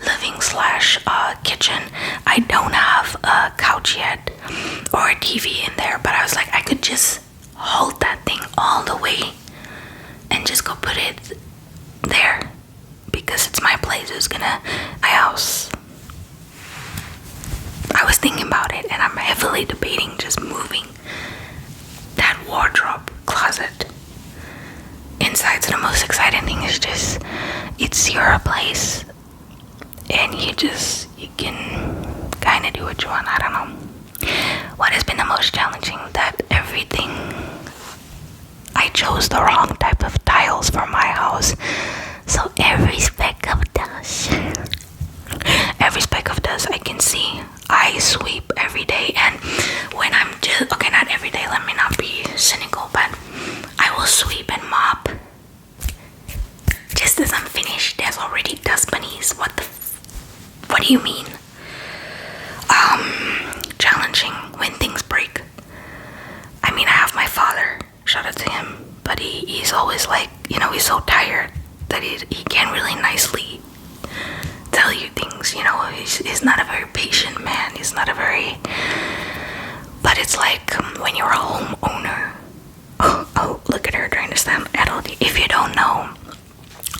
living slash kitchen. I don't have a couch yet or a TV in there, but I was like, I could just hold that thing all the way and just go put it there because it's my place. Who's gonna my house? I was thinking about it and I'm heavily debating just moving that wardrobe closet inside. So the most exciting thing is just it's your place and you can kind of do what you want. I don't know what has been the most challenging. That everything, I chose the wrong type of tiles for my house, so every speck of dust I can see. I sweep every day, and when I'm just okay, not every day, let me not be cynical, but I will sweep and mop just as I'm finished. There's already dust bunnies. What do you mean? Challenging when things break. I mean, I have my father, shout out to him, but he's always like, you know, he's so tired that he can't really nicely tell you things, you know. He's not a very patient man. He's not a very, but it's like when you're a homeowner. Oh, look at her trying to stand adult. If you don't know,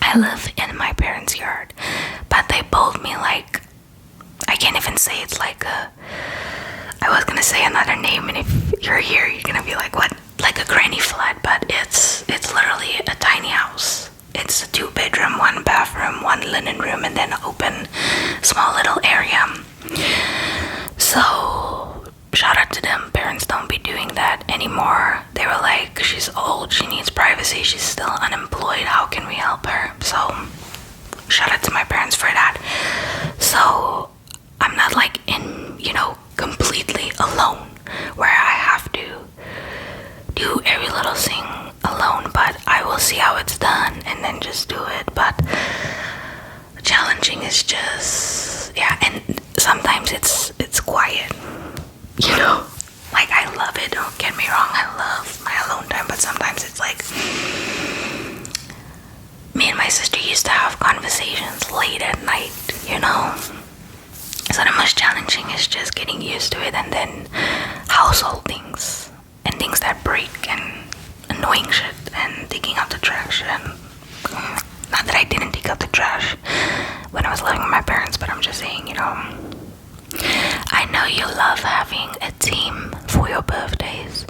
I live in my parents' yard, but they built me like, I can't even say, it's like I was gonna say another name, and if you're here, you're gonna be like, what? Like a granny flat, but it's literally a tiny house. It's a 2-bedroom, 1 bathroom, 1 linen room, and then an open, small little area. So, shout out to them. Parents don't be doing that anymore. They were like, she's old, she needs privacy, she's still unemployed, how can we help her? So, shout out to my parents for that. So, I'm not like in, you know, completely alone, where I have to do every little thing alone, but I will see how it's done and then just do it. But challenging is just, yeah, and sometimes it's quiet, you know. Like I love it, don't get me wrong, I love my alone time, but sometimes it's like, me and my sister used to have conversations late at night, you know. So the most challenging is just getting used to it, and then household things and things that break and annoying shit and digging out the trash. And not that I didn't dig out the trash when I was living with my parents, but I'm just saying, you know, I know you love having a theme for your birthdays.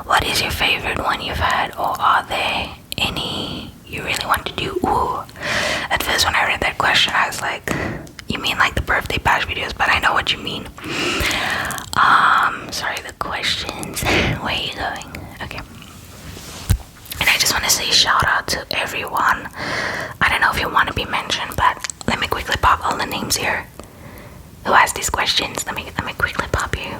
What is your favorite one you've had, or are there any you really want to do? Ooh, at first when I read that question, I was like, you mean like the birthday bash videos? But I know what you mean. Sorry, the questions. Where are you going? Okay. And I just want to say shout out to everyone. I don't know if you want to be mentioned, but let me quickly pop all the names here who asked these questions. Let me quickly pop you.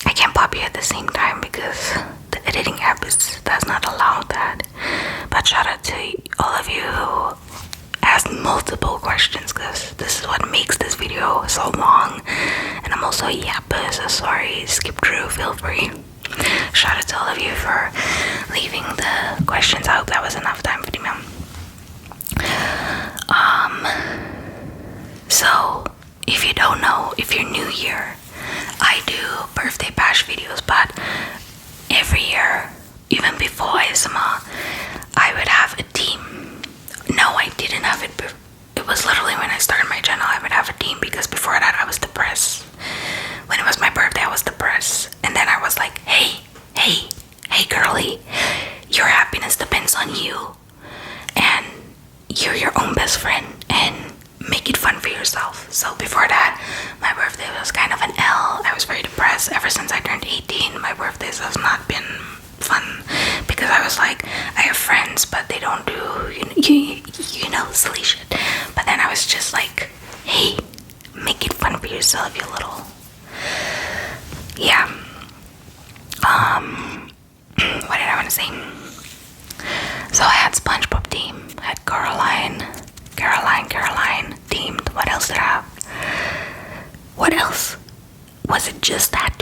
I can't pop you at the same time because the editing app does not allow that. But shout out to all of you who asked multiple questions, because this is what makes this video so long. And I'm also a yapper, so sorry, skip through, feel free. Shout out to all of you for leaving the questions. I hope that was enough time for the ma'am. So if you don't know, if you're new here, I do birthday bash videos, but every year, even before ASMR, I would have a team. No, I didn't have it. It was literally when I started my channel, I would have a team, because before that I was depressed. When it was my birthday, I was depressed. And then I was like, hey girly, your happiness depends on you. And you're your own best friend, and make it fun for yourself. So before that, my birthday was kind of an L. I was very depressed. Ever since I turned 18, my birthdays have not been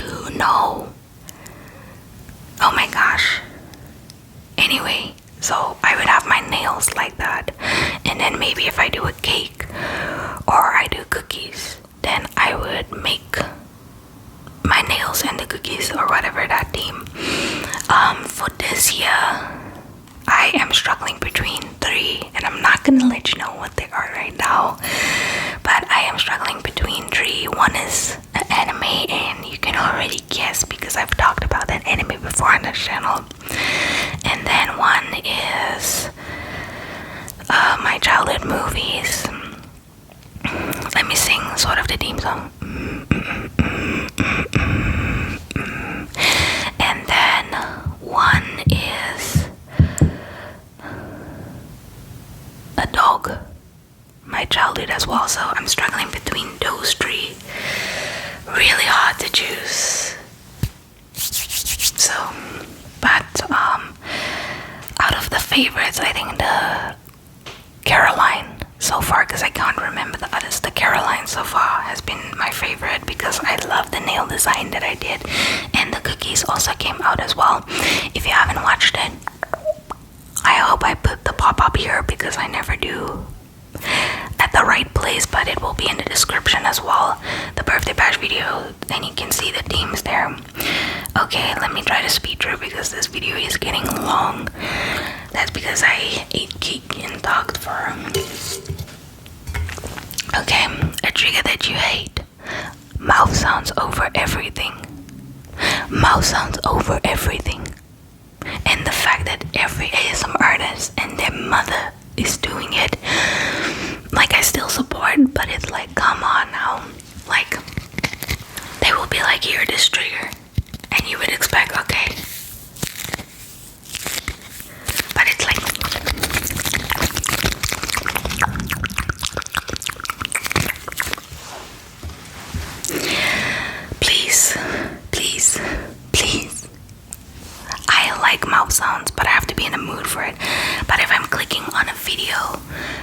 to know. Oh my gosh. Anyway, so I would have my nails like that, and then maybe if I do a cake or I do cookies, then I would make my nails and the cookies or whatever that theme. For this year, I am struggling between three, and I'm not gonna let you know what they are right now, but I am struggling between three. One is an anime, and you can already guess because I've talked about that anime before on the channel. And then one is my childhood movies. Let me sing sort of the theme song. And then one is a dog, my childhood as well. So I'm struggling between those three. Really hard to choose. So, but out of the favorites, I think the Caroline so far, because I can't remember the others, the Caroline so far has been my favorite because I love the nail design that I did, and the cookies also came out as well. If you haven't watched it, I hope I put the pop-up here because I never do at the right place, but it will be in the description as well, the birthday bash video, and you can see the themes there. Okay, let me try to speed through because this video is getting long. That's because I ate cake and talked for okay, a trigger that you hate. Mouth sounds over everything. Mouth sounds over everything. And the fact that every ASMR artist and their mother is doing it, like, I still support, but it's like, come on now. Like, they will be like, hear this trigger, and you would expect, okay, but it's like, please, please, please. I like mouth sounds, but I have to be in the mood for it. But if I'm clicking on a video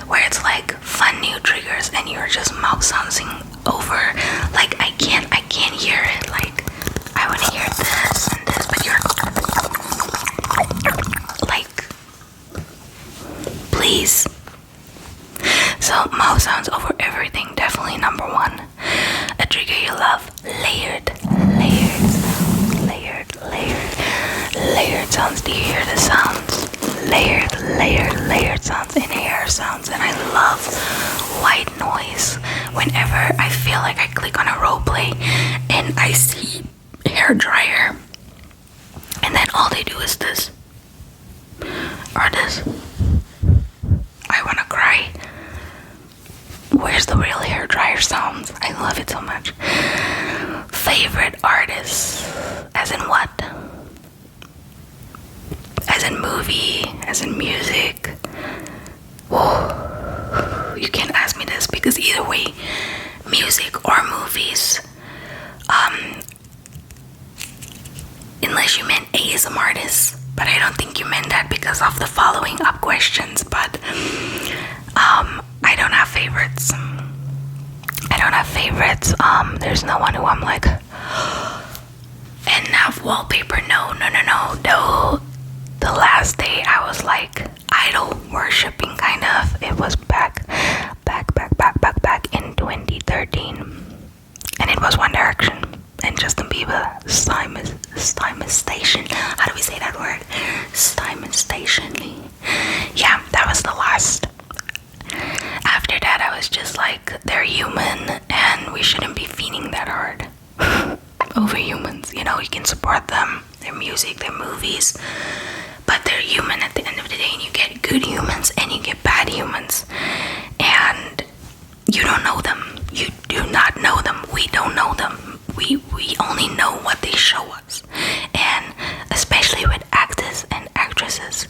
where it's like fun new triggers and you're just mouth sounding over, like, I can't hear it. Like, I want to hear this and this, but you're like, please. So mouth sounds over everything, definitely number one. A trigger you love, layered sounds. Do you hear the sounds? Layered sounds and hair sounds. And I love white noise. Whenever I feel like I click on a roleplay and I see hair dryer, and then all they do is this or this, I wanna cry. Where's the real hair dryer sounds? I love it so much. Favorite artists, as in what? As in movie, as in music. Whoa. You can't ask me this because either way, music or movies, unless you meant ASMR artists, but I don't think you meant that because of the following up questions. But I don't have favorites. There's no one who I'm like, and have wallpaper. No. Though the last day I was like idol worshipping, kind of. It was back in 2013, and it was One Direction and Justin Bieber. Stymie Station. How do we say that word? Stymie Station. Yeah, that was the last. After that, I was just like, they're human, and we shouldn't be feeding that hard over humans. You know, you can support them, their music, their movies, but they're human at the end of the day, and you get good humans and you get bad humans, and you don't know them. You do not know them. We don't know them. We only know what they show us, and especially with actors and actresses,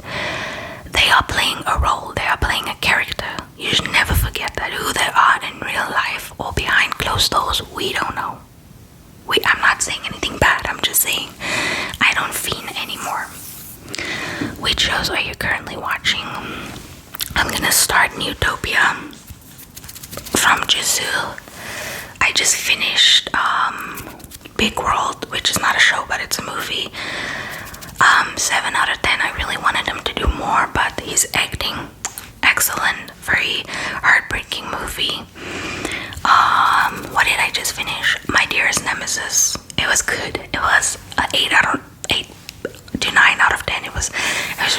they are playing a role. They are playing a character. You should never forget that who they are in real life or behind closed doors, we don't know. I'm not saying anything bad. I'm just saying I don't fiend anymore. Which shows are you currently watching? I'm gonna start Newtopia from Jizu. I just finished Big World, which 7 out of 10. I really wanted him to do more, but he's acting excellent. Very heartbreaking movie. What did I just finish? My Dearest Nemesis. It was good. It was 8 to 9 out of 10. It was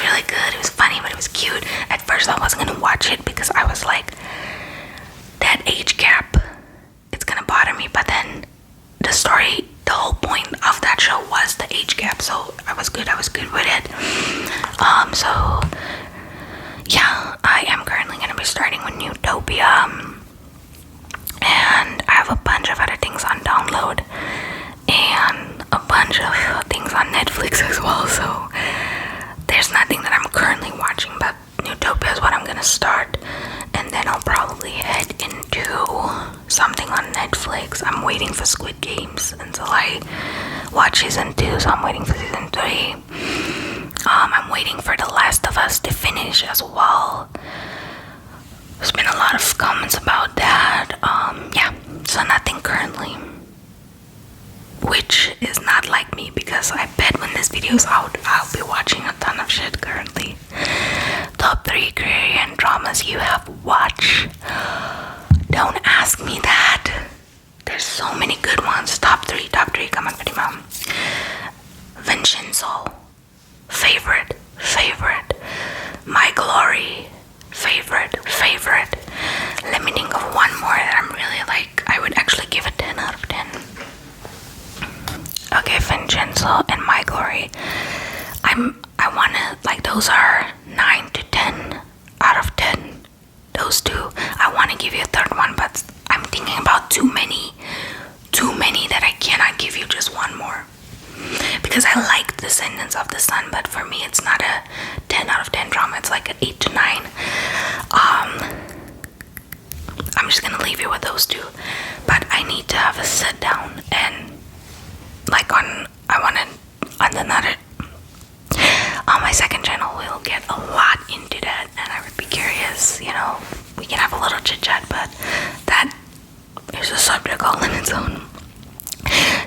really good. It was funny, but it was cute. At first I wasn't gonna watch it because I was like, that age gap, it's gonna bother me. But then the story, the whole point of that show was the age gap, so I was good with it. So yeah, I am currently gonna be starting with Utopia, and I have a bunch of other things on download and a bunch of things on Netflix as well, so there's nothing that I'm currently watching, but Utopia is what I'm gonna start, and then I'll probably head into something on Netflix. I'm waiting for Squid Games until I watch season 2, so I'm waiting for season 3. I'm waiting for The Last of Us to finish as well. There's been a lot of comments about that. Yeah, so nothing currently, which is not like me, because I bet when this video is out, I'll be watching a ton of shit currently. Top 3 Korean dramas you have watched. Don't ask me that. There's so many good ones. Top 3, come on, Fatima. Vincenzo, favorite. My Glory, favorite. Let me think of one more that I'm really like. I would actually give it 10 out of 10. Okay, Vincenzo and My Glory. I wanna, like, those are 9 to 10 out of 10. Those two. I wanna give you a third one, but I'm thinking about too many that I cannot give you just one more. Because I like Descendants of the Sun, but for me it's not a 10 out of 10 drama, it's like an 8 to 9. I'm just gonna leave you with those two. But I need to have a sit down and on my second channel we'll get a lot into that, and I would be curious, you know, we can have a little chit chat, but that is a subject all in its own.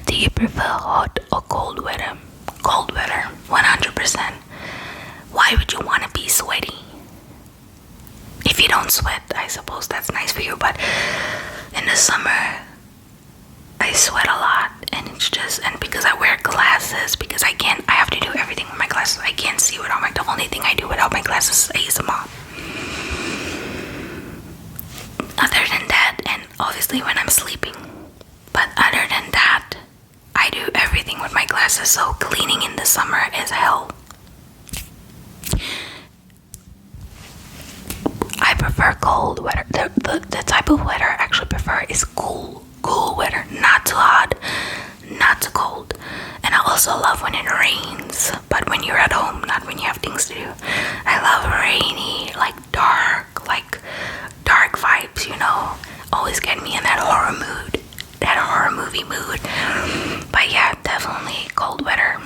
Do you prefer hot or cold weather? Cold weather, 100%. Why would you want to be sweaty? If you don't sweat, I suppose that's nice for you, but in the summer I sweat a lot, and it's just, and because I wear glasses, because I have to do everything with my glasses. I can't see without the only thing I do without my glasses is ASMR. Other than that, and obviously when I'm sleeping, but other than that, I do everything with my glasses, so cleaning in the summer is hell. I prefer cold weather. The type of weather I actually prefer is cool weather, not too hot, not too cold. And I also love when it rains, but when you're at home, not when you have things to do. I love rainy, like dark vibes, you know, always get me in that horror mood, that horror movie mood. But yeah, definitely cold weather.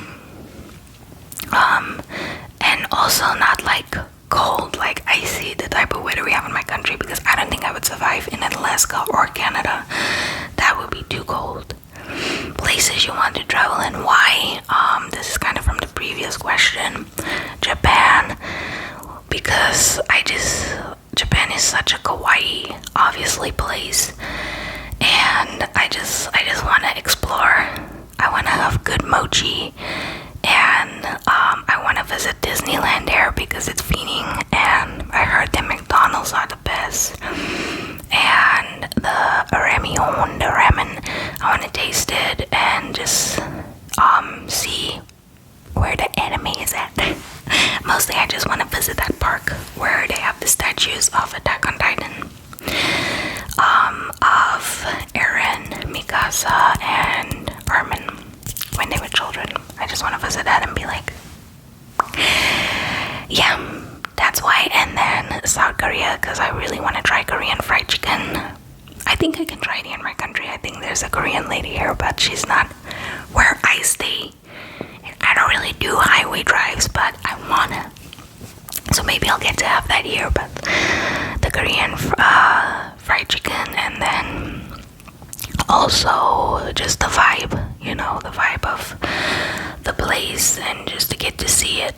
And also not like cold, like icy, the type of weather we have in my country, because I don't think I would survive in Alaska or Canada. That would be too cold. Places you want to travel and why? This is kind of from the previous question. Japan, because Japan is such a kawaii, obviously, place, and I just want to explore. I want to have good mochi, and I want to visit Disneyland there because it's feeding, and I heard the McDonald's are the best, and the ramyeon, the ramen, I want to taste it and just see where the anime is at. Mostly I just want to visit that park where they have the statues of Attack on Titan, of Eren, Mikasa, and Armin when they were children. I just want to visit that and be like, yeah, that's why. And then South Korea, because I really want to try Korean fried chicken. I think I can try it in my country. I think there's a Korean lady here, but she's not where I stay. I don't really do highway drives, but I wanna. So maybe I'll get to have that here, but the Korean fried chicken, and then also just the vibe, you know, the vibe of the place Greece and just to get to see it,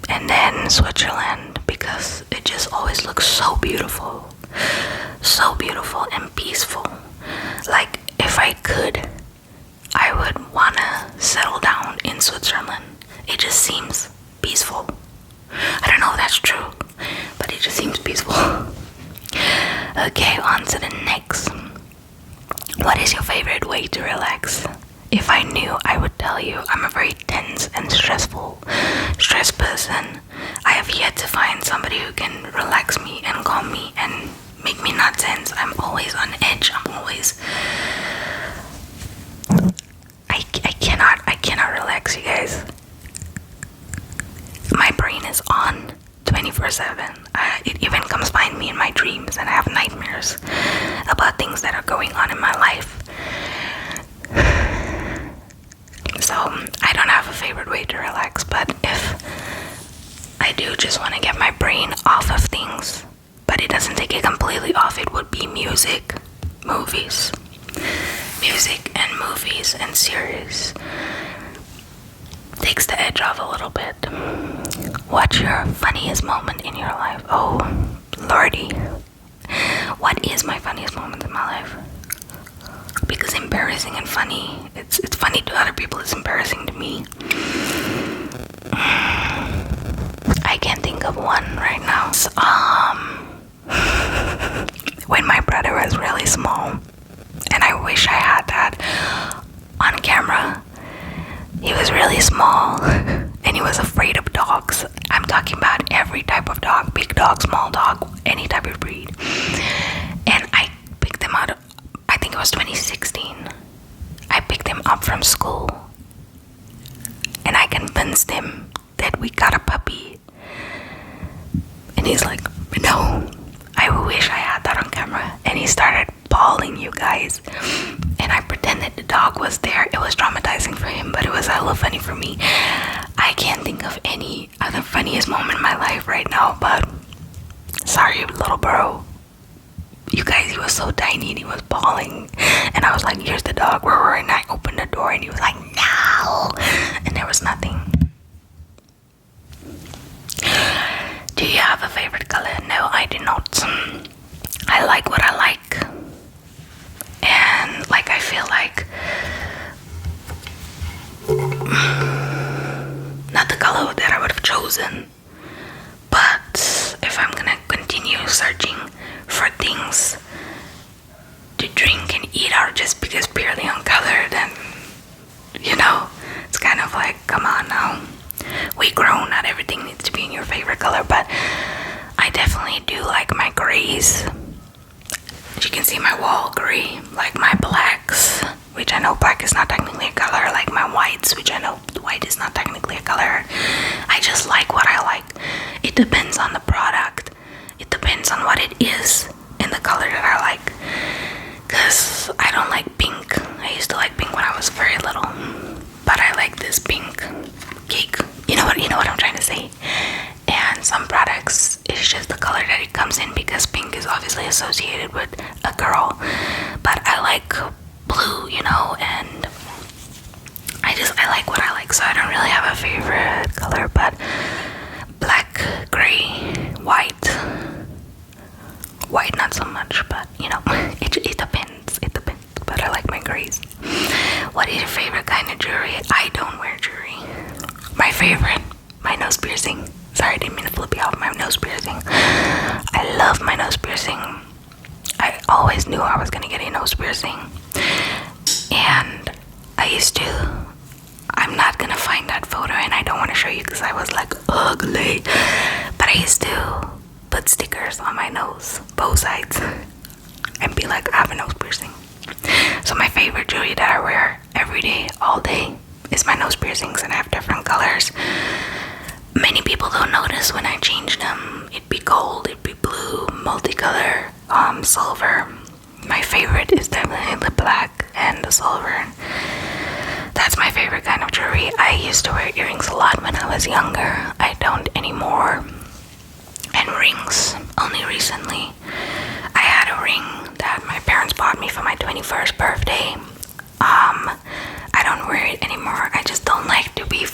and then Switzerland because it just always looks so beautiful and peaceful. Like, if I could, I would wanna settle down in Switzerland. It just seems peaceful. I don't know if that's true, but it just seems peaceful. Okay, on to the next. What is your favorite way to relax? If I knew, I would tell you. I'm a very tense and stressed person. I have yet to find somebody who can relax me and calm me and make me not tense. I'm always on edge. I cannot relax, you guys. My brain is on 24/7. It even comes find me in my dreams, and I have nightmares about things that are going on in my life. So I don't have a favorite way to relax, but if I do just want to get my brain off of things, but it doesn't take it completely off, it would be music, movies. Music and movies and series takes the edge off a little bit. What's your funniest moment in your life? Oh, lordy. What is my funniest moment in my life? Because embarrassing and funny, it's funny to other people, it's embarrassing to me. I can't think of one right now. When my brother was really small, and I wish I had that on camera. He was really small, and he was afraid of dogs. I'm talking about every type of dog, big dog, small dog, any type of breed. And I picked him out, I think it was 2016. I picked him up from school, and I convinced him that we got a puppy. And he's like, no, I wish I had that on camera. And he started bawling, you guys. And I pretended the dog was there. It was traumatizing for him, but it was hella funny for me. I can't think of any other funniest moment in my life right now, but sorry, little bro. You guys, he was so tiny and he was bawling. And I was like, here's the dog. And I opened the door and he was like, no. And there was nothing. Do you have a favorite color? No, I do not. I like what I like. And like, I feel like not the color that I would have chosen, but if I'm gonna continue searching for things to drink and eat out just because purely on color, then you know, it's kind of like, come on now, we grown, not everything needs to be in your favorite color. But I definitely do like my grays. As you can see, my wall gray, like my blacks, which I know black is not technically a color, like my whites, which I know white is not technically a color. I just like what I like. It depends on the product. It depends on what it is and the color that I like. Because I don't like pink. I used to like pink when I was very little, but I like this pink cake. You know what I'm trying to say. And some products, it's just the color that it comes in, because pink is obviously associated with a girl, but I like blue, you know, and I like what I like, so I don't really have a favorite color, but black, gray, white not so much, but you know, it depends, but I like my grays. What is your favorite kind of jewelry? I don't wear jewelry. My favorite, my nose piercing. Sorry, I didn't mean to flip you off. My nose piercing. I love my nose piercing. I always knew I was gonna get a nose piercing. And I'm not gonna find that photo, and I don't want to show you because I was like ugly. But I used to put stickers on my nose, both sides, and be like, I have a nose piercing. So my favorite jewelry that I wear every day, all day, is my nose piercings, and I have different colors. Many people don't notice when I change them. It'd be gold, it'd be blue, multicolor, silver. My favorite is definitely the black and the silver. That's my favorite kind of jewelry. I used to wear earrings a lot when I was younger. I don't anymore. And rings, only recently. I had a ring that my parents bought me for my 21st birthday. I don't wear it anymore. I just don't like to be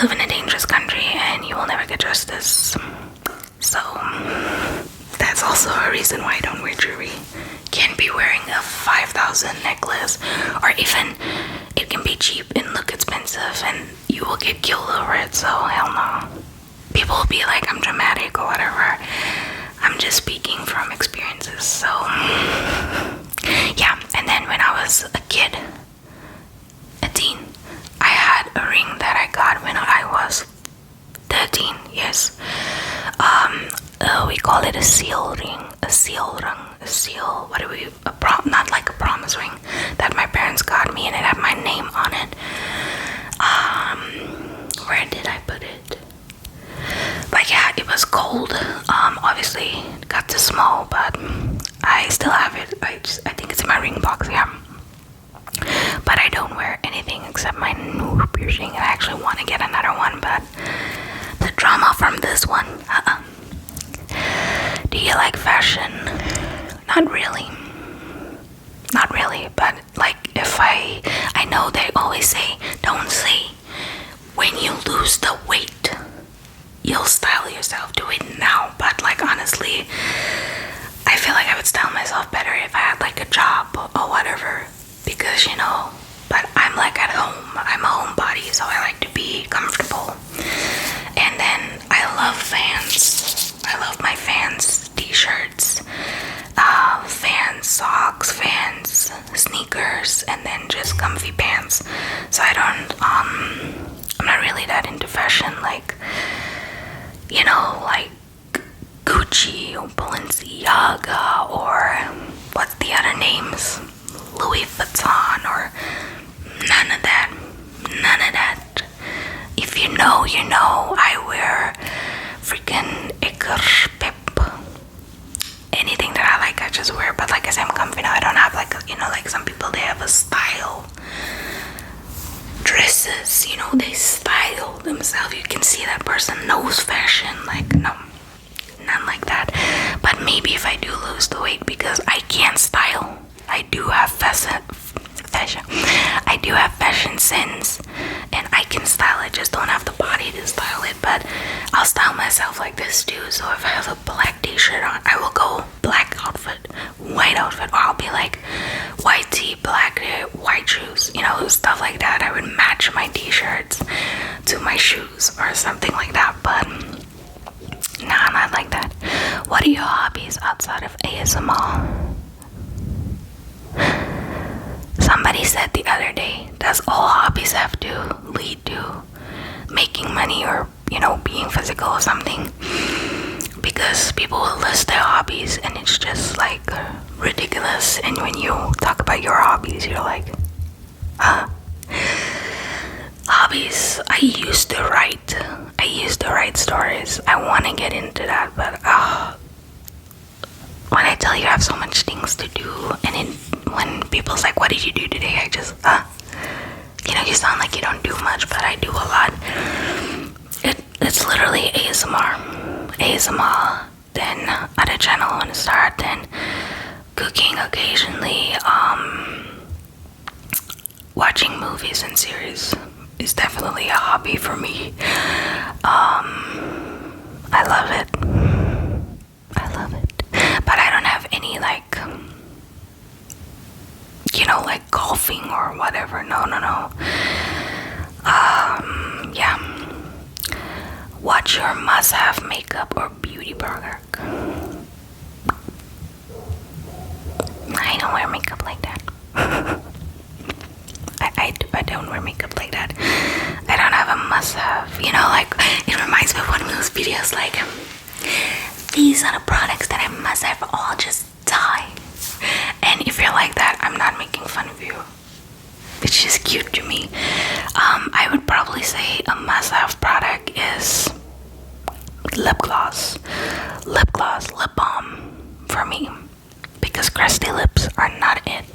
live in a dangerous country and you will never get justice. So that's also a reason why I don't wear jewelry. Can't be wearing a 5,000 necklace, or even it can be cheap and look expensive and you will get killed over it. So hell no. People will be like I'm dramatic or whatever. I'm just speaking from experiences. So yeah. And then when I was a kid, a teen, I had a ring that I got when I was 13. Yes. We call it a seal ring, what do we, not like a promise ring, that my parents got me, and it had my name on it. Where did I put it? But yeah, it was gold. Obviously it got too small, but I still have it. I think it's in my ring box, yeah. But I don't wear anything except my nose piercing, and I actually want to get another one, but the drama from this one, Do you like fashion? Not really, but like if I know they always say, don't say when you lose the weight you'll style yourself, do it now. But like honestly, I feel like I would style myself better if I had like a job or whatever, because you know, but I'm like at home, I'm a homebody, so I like to be comfortable. And then I love Vans. I love my Vans t-shirts, Vans socks, Vans sneakers, and then just comfy pants. So I'm not really that into fashion, like, you know, like Gucci or Balenciaga or what's the other names, Louis Vuitton, or none of that. If you know, you know. I wear freaking Pip. Anything that I like, I just wear. But like I said, I'm comfy now. I don't have like, you know, like some people, they have a style. Dresses, you know, they style themselves. You can see that person knows fashion. Like, no, none like that. But maybe if I do lose the weight, because I can't style. I do have fashion. I do have fashion sense, and I can style it, just don't have the body to style it. But I'll style myself like this too. So if I have a black t-shirt on, I will go black outfit, white outfit, or I'll be like white tee, black white shoes, you know, stuff like that. I would match my t-shirts to my shoes or something like that. But nah, not like that. What are your hobbies outside of ASMR? Somebody said the other day, does all hobbies have to lead to making money or, you know, being physical or something? Because people will list their hobbies and it's just like ridiculous. And when you talk about your hobbies, you're like, hobbies. I used to write stories. I want to get into that, but when I tell you I have so much things to do, and when people's like, what did you do today? I just, you know, you sound like you don't do much, but I do a lot. It's literally ASMR, then other channel I want to start, then cooking occasionally, watching movies and series is definitely a hobby for me. I love it, but I don't have any like, you know, like golfing or whatever. No. Yeah. What's your must-have makeup or beauty product? I don't wear makeup like that. I don't wear makeup like that. I don't have a must-have. You know, like, it reminds me of one of those videos, like, these are the products that I must have, all just die. And if you're like that, I'm not making fun of you. It's just cute to me. I would probably say a must-have product is lip gloss, lip balm for me, because crusty lips are not it.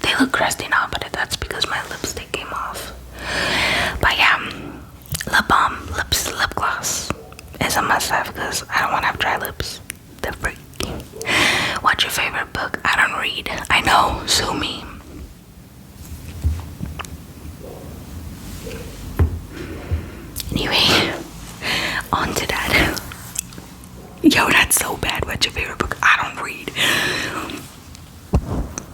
They look crusty now, but that's because my lipstick came off. But yeah, lip balm, lip gloss is a must-have, because I don't want to have dry lips. They're freaky. What's your favorite book? I don't read. I know, sue me. on to that. Yo, that's so bad. What's your favorite book? I don't read.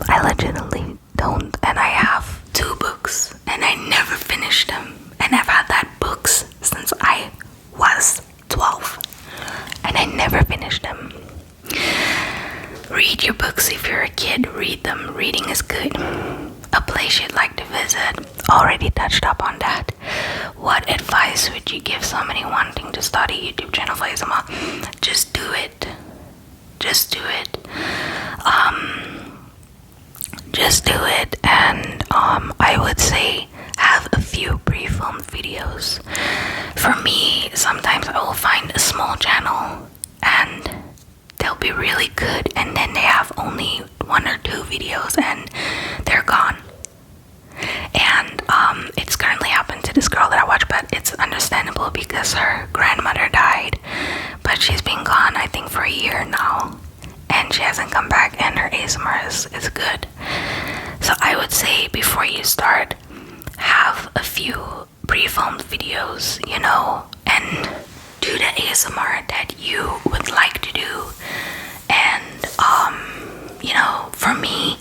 I legitimately don't. And I have 2 books and I never finished them. And I've had that books since I was 12. And I never finished them. Read your books if you're a kid. Read them. Reading is good. A place you'd like to visit. Already touched up on that. What advice would you give somebody wanting to start a YouTube channel for ASMR? Just do it. Just do it. Just do it. And I would say have a few pre-filmed videos. For me, sometimes I will find a small channel and they'll be really good, and then they have only 1 or 2 videos and they're gone. And it's currently happened to this girl that I watch, but it's understandable because her grandmother died, but she's been gone I think for a year now and she hasn't come back, and her ASMR is good. So I would say before you start, have a few pre-filmed videos, you know, and do the ASMR that you would like to do. And you know, for me,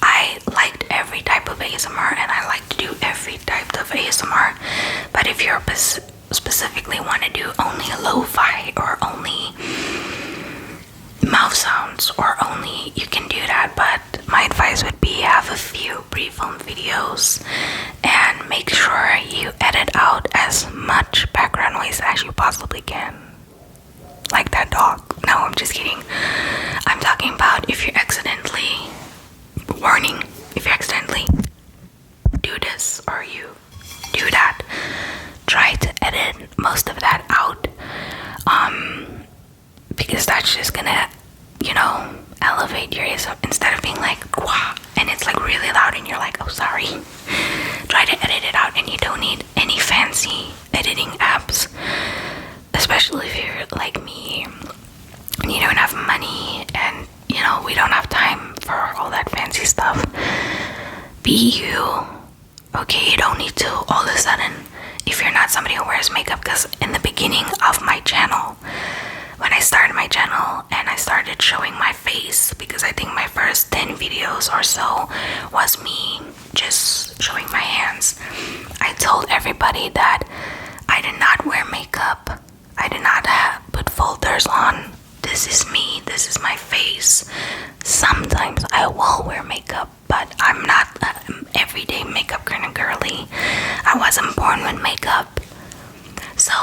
I liked every type of ASMR and I like to do every type of ASMR. But if you're specifically want to do only a lo-fi or only mouth sounds or only, you can do that. But my advice would be have a few pre-filmed videos and make sure you edit out as much background noise as you possibly can. Like that dog. No, I'm just kidding. I'm talking about if you accidentally, warning, if you accidentally do this or you do that, try to edit most of that out. Because that's just gonna, you know, elevate your ASMR instead of being like, wah, and it's like really loud and you're like, oh sorry. Try to edit it out, and you don't need any fancy editing apps. Especially if you're like me and you don't have money and, you know, we don't have time for all that fancy stuff. Be you. Okay, you don't need to all of a sudden, if you're not somebody who wears makeup, because in the beginning of my channel, when I started my channel and I started showing my face, because I think my first 10 videos or so was me just showing my hands, I told everybody that I did not wear makeup. I did not put filters on. This is me. This is my face. Sometimes I will wear makeup, but I'm not everyday makeup kind of girly. I wasn't born with makeup. So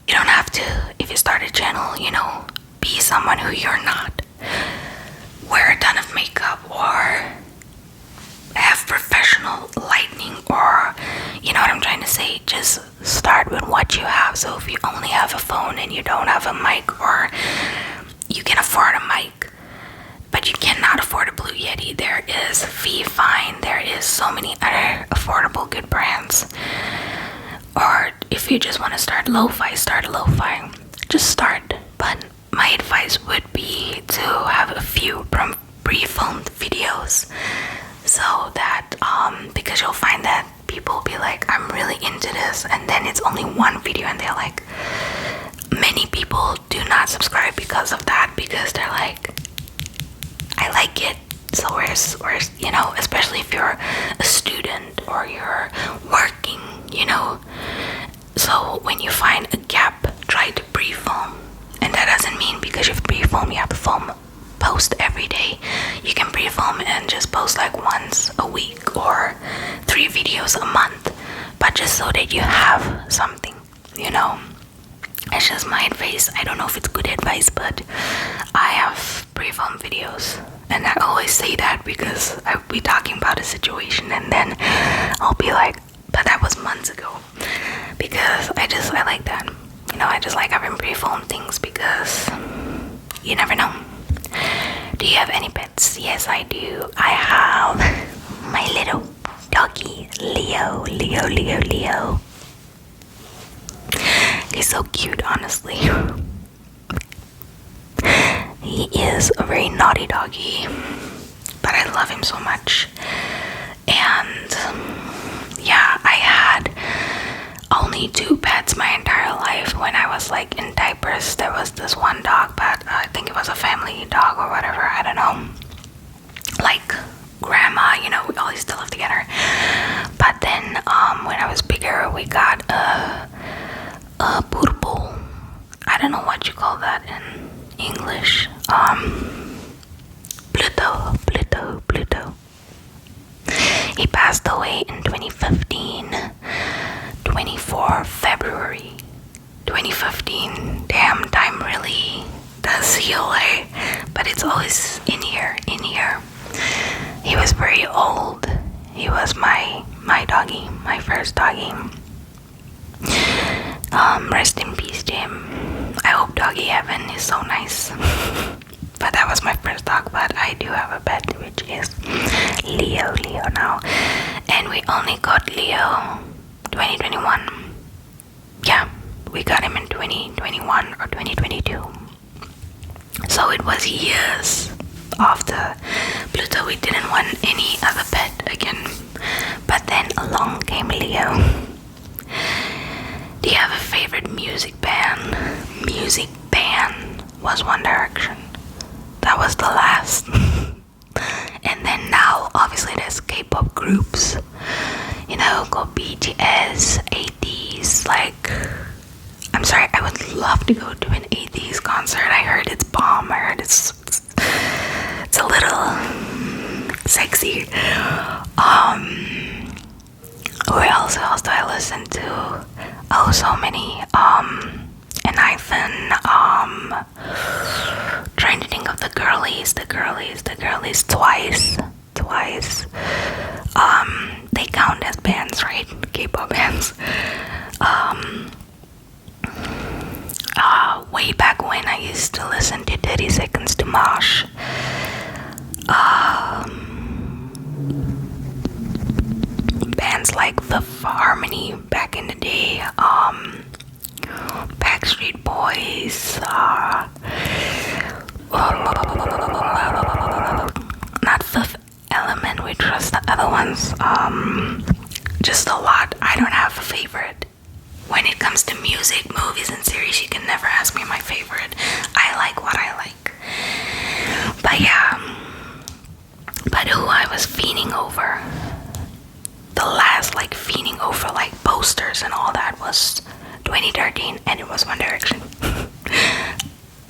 you don't have to, if you start a channel, you know, be someone who you're not. Wear a ton of makeup or have professional lighting, or, you know what I'm trying to say, just start with what you have. So if you only have a phone and you don't have a mic, or you can afford a mic but you cannot afford a Blue Yeti, there is Fine, there is so many other affordable good brands. Or if you just want to start lo-fi, start a lo-fi, just start. But my advice would be to have a few pre-filmed videos, so that because you'll find that people will be like, I'm really into this, and then it's only one video and they're like, many people do not subscribe because of that, because they're like, I like it, so where's you know, especially if you're a student or you're working, you know. So when you find a gap, try to pre-film. And that doesn't mean because you pre-film you have to post every day. You can pre-film and just post like once a week or 3 videos a month, but just so that you have something, you know. It's just my advice. I don't know if it's good advice, but I have pre-filmed videos, and I always say that because I'll be talking about a situation and then I'll be like, but that was months ago, because I like that, you know. I just like having pre-filmed things because you never know. Do you have any pets? Yes, I do. I have my little doggy, Leo. He's so cute, honestly. He is a very naughty doggy, but I love him so much. And yeah, I had only 2 pets my entire life when I was was like in diapers. There was this one dog, but I think it was a family dog or whatever, I don't know, like grandma, you know, we always still live together. But then when I was bigger, we got a purple, I don't know what you call that in English, Pluto. He passed away in 2015, 24 February 2015. Damn, time really does heal, eh? But it's always in here. He was very old. He was my doggy, my first doggy. Rest in peace, Jim. I hope doggy heaven is so nice. But that was my first dog. But I do have a pet, which is Leo now, and we only got Leo 2021. Yeah, we got him in 2021 or 2022. So it was years after Pluto. We didn't want any other pet again. But then along came Leo. Do you have a favorite music band? Music band was One Direction. That was the last. And then now, obviously, there's K-pop groups. You know, go BTS, 80s. Like, I'm sorry, I would love to go to an 80s concert. I heard it's bomb. I heard it's a little sexy. Who else do I listen to? Oh, so many. And Nathan, trying to think of the girlies, twice. They count as bands, right? K-pop bands. Way back when I used to listen to 30 Seconds to Mars. Bands like Fifth Harmony back in the day. Backstreet Boys, not Fifth Element, which was the other ones, just a lot. I don't have a favorite. When it comes to music, movies, and series, you can never ask me my favorite. I like what I like. But yeah, but who I was fiending over, the last like fiending over like posters and all that was 2013, and it was One Direction.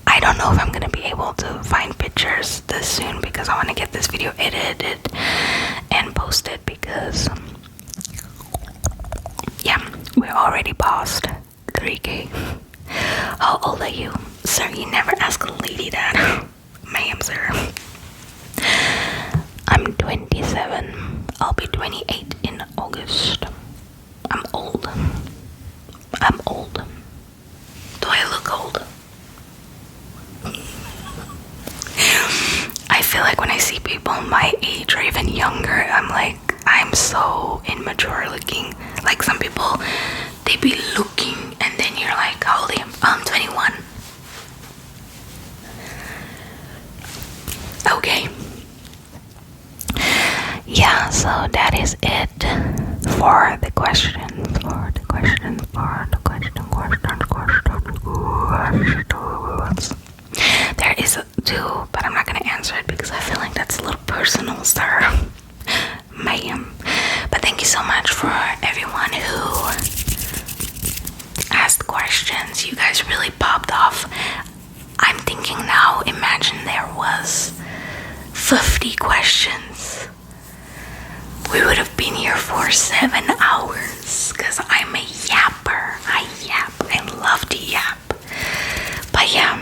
I don't know if I'm gonna be able to find pictures this soon because I want to get this video edited and posted because yeah, we're already past 3K. How old are you? Sir, you never ask a lady that. Ma'am, sir. I'm 27. I'll be 28 in August. I'm old. Do I look old? I feel like when I see people my age or even younger, I'm like, I'm so immature looking. Like some people, they be looking and then you're like, how old are you? I'm 21. Okay. Yeah, so that is it for the questions. There is two, but I'm not gonna answer it because I feel like that's a little personal, sir. Ma'am. But thank you so much for everyone who asked questions. You guys really popped off. I'm thinking now, imagine there was 50 questions. We would have been here for 7 hours because I'm a yapper. I yap. I love to yap. But yeah,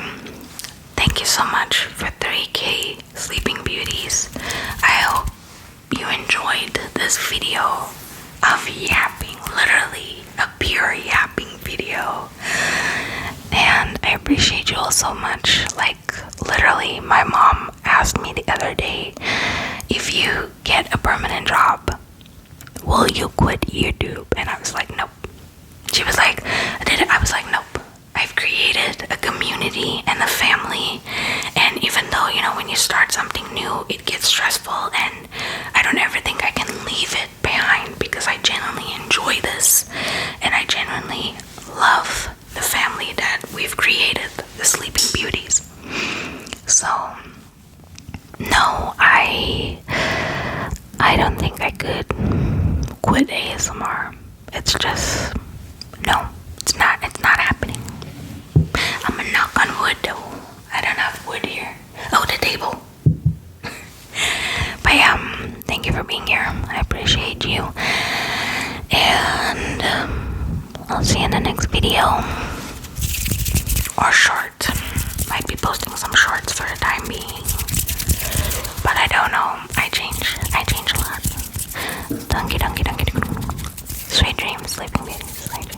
thank you so much for 3K Sleeping Beauties. I hope you enjoyed this video of yapping, literally a pure yapping video. And I appreciate you all so much. Like, literally, my mom asked me the other day, if you get a permanent job, will you quit YouTube? And I was like, nope. She was like, I was like, nope. I've created a community and a family, and even though, you know, when you start something new, it gets stressful, and I don't ever think I can leave it behind because I genuinely enjoy this, and I genuinely love the family that the Sleeping Beauties. So no, I don't think I could quit ASMR. It's just no, it's not happening. I'm gonna knock on wood though. I don't have wood here. Oh, the table. But yeah, thank you for being here. I appreciate you. And I'll see you in the next video. Or short. Might be posting some shorts for the time being. But I don't know. I change a lot. Donkey. Sweet dreams, Sleeping Beauties. Sweet dreams.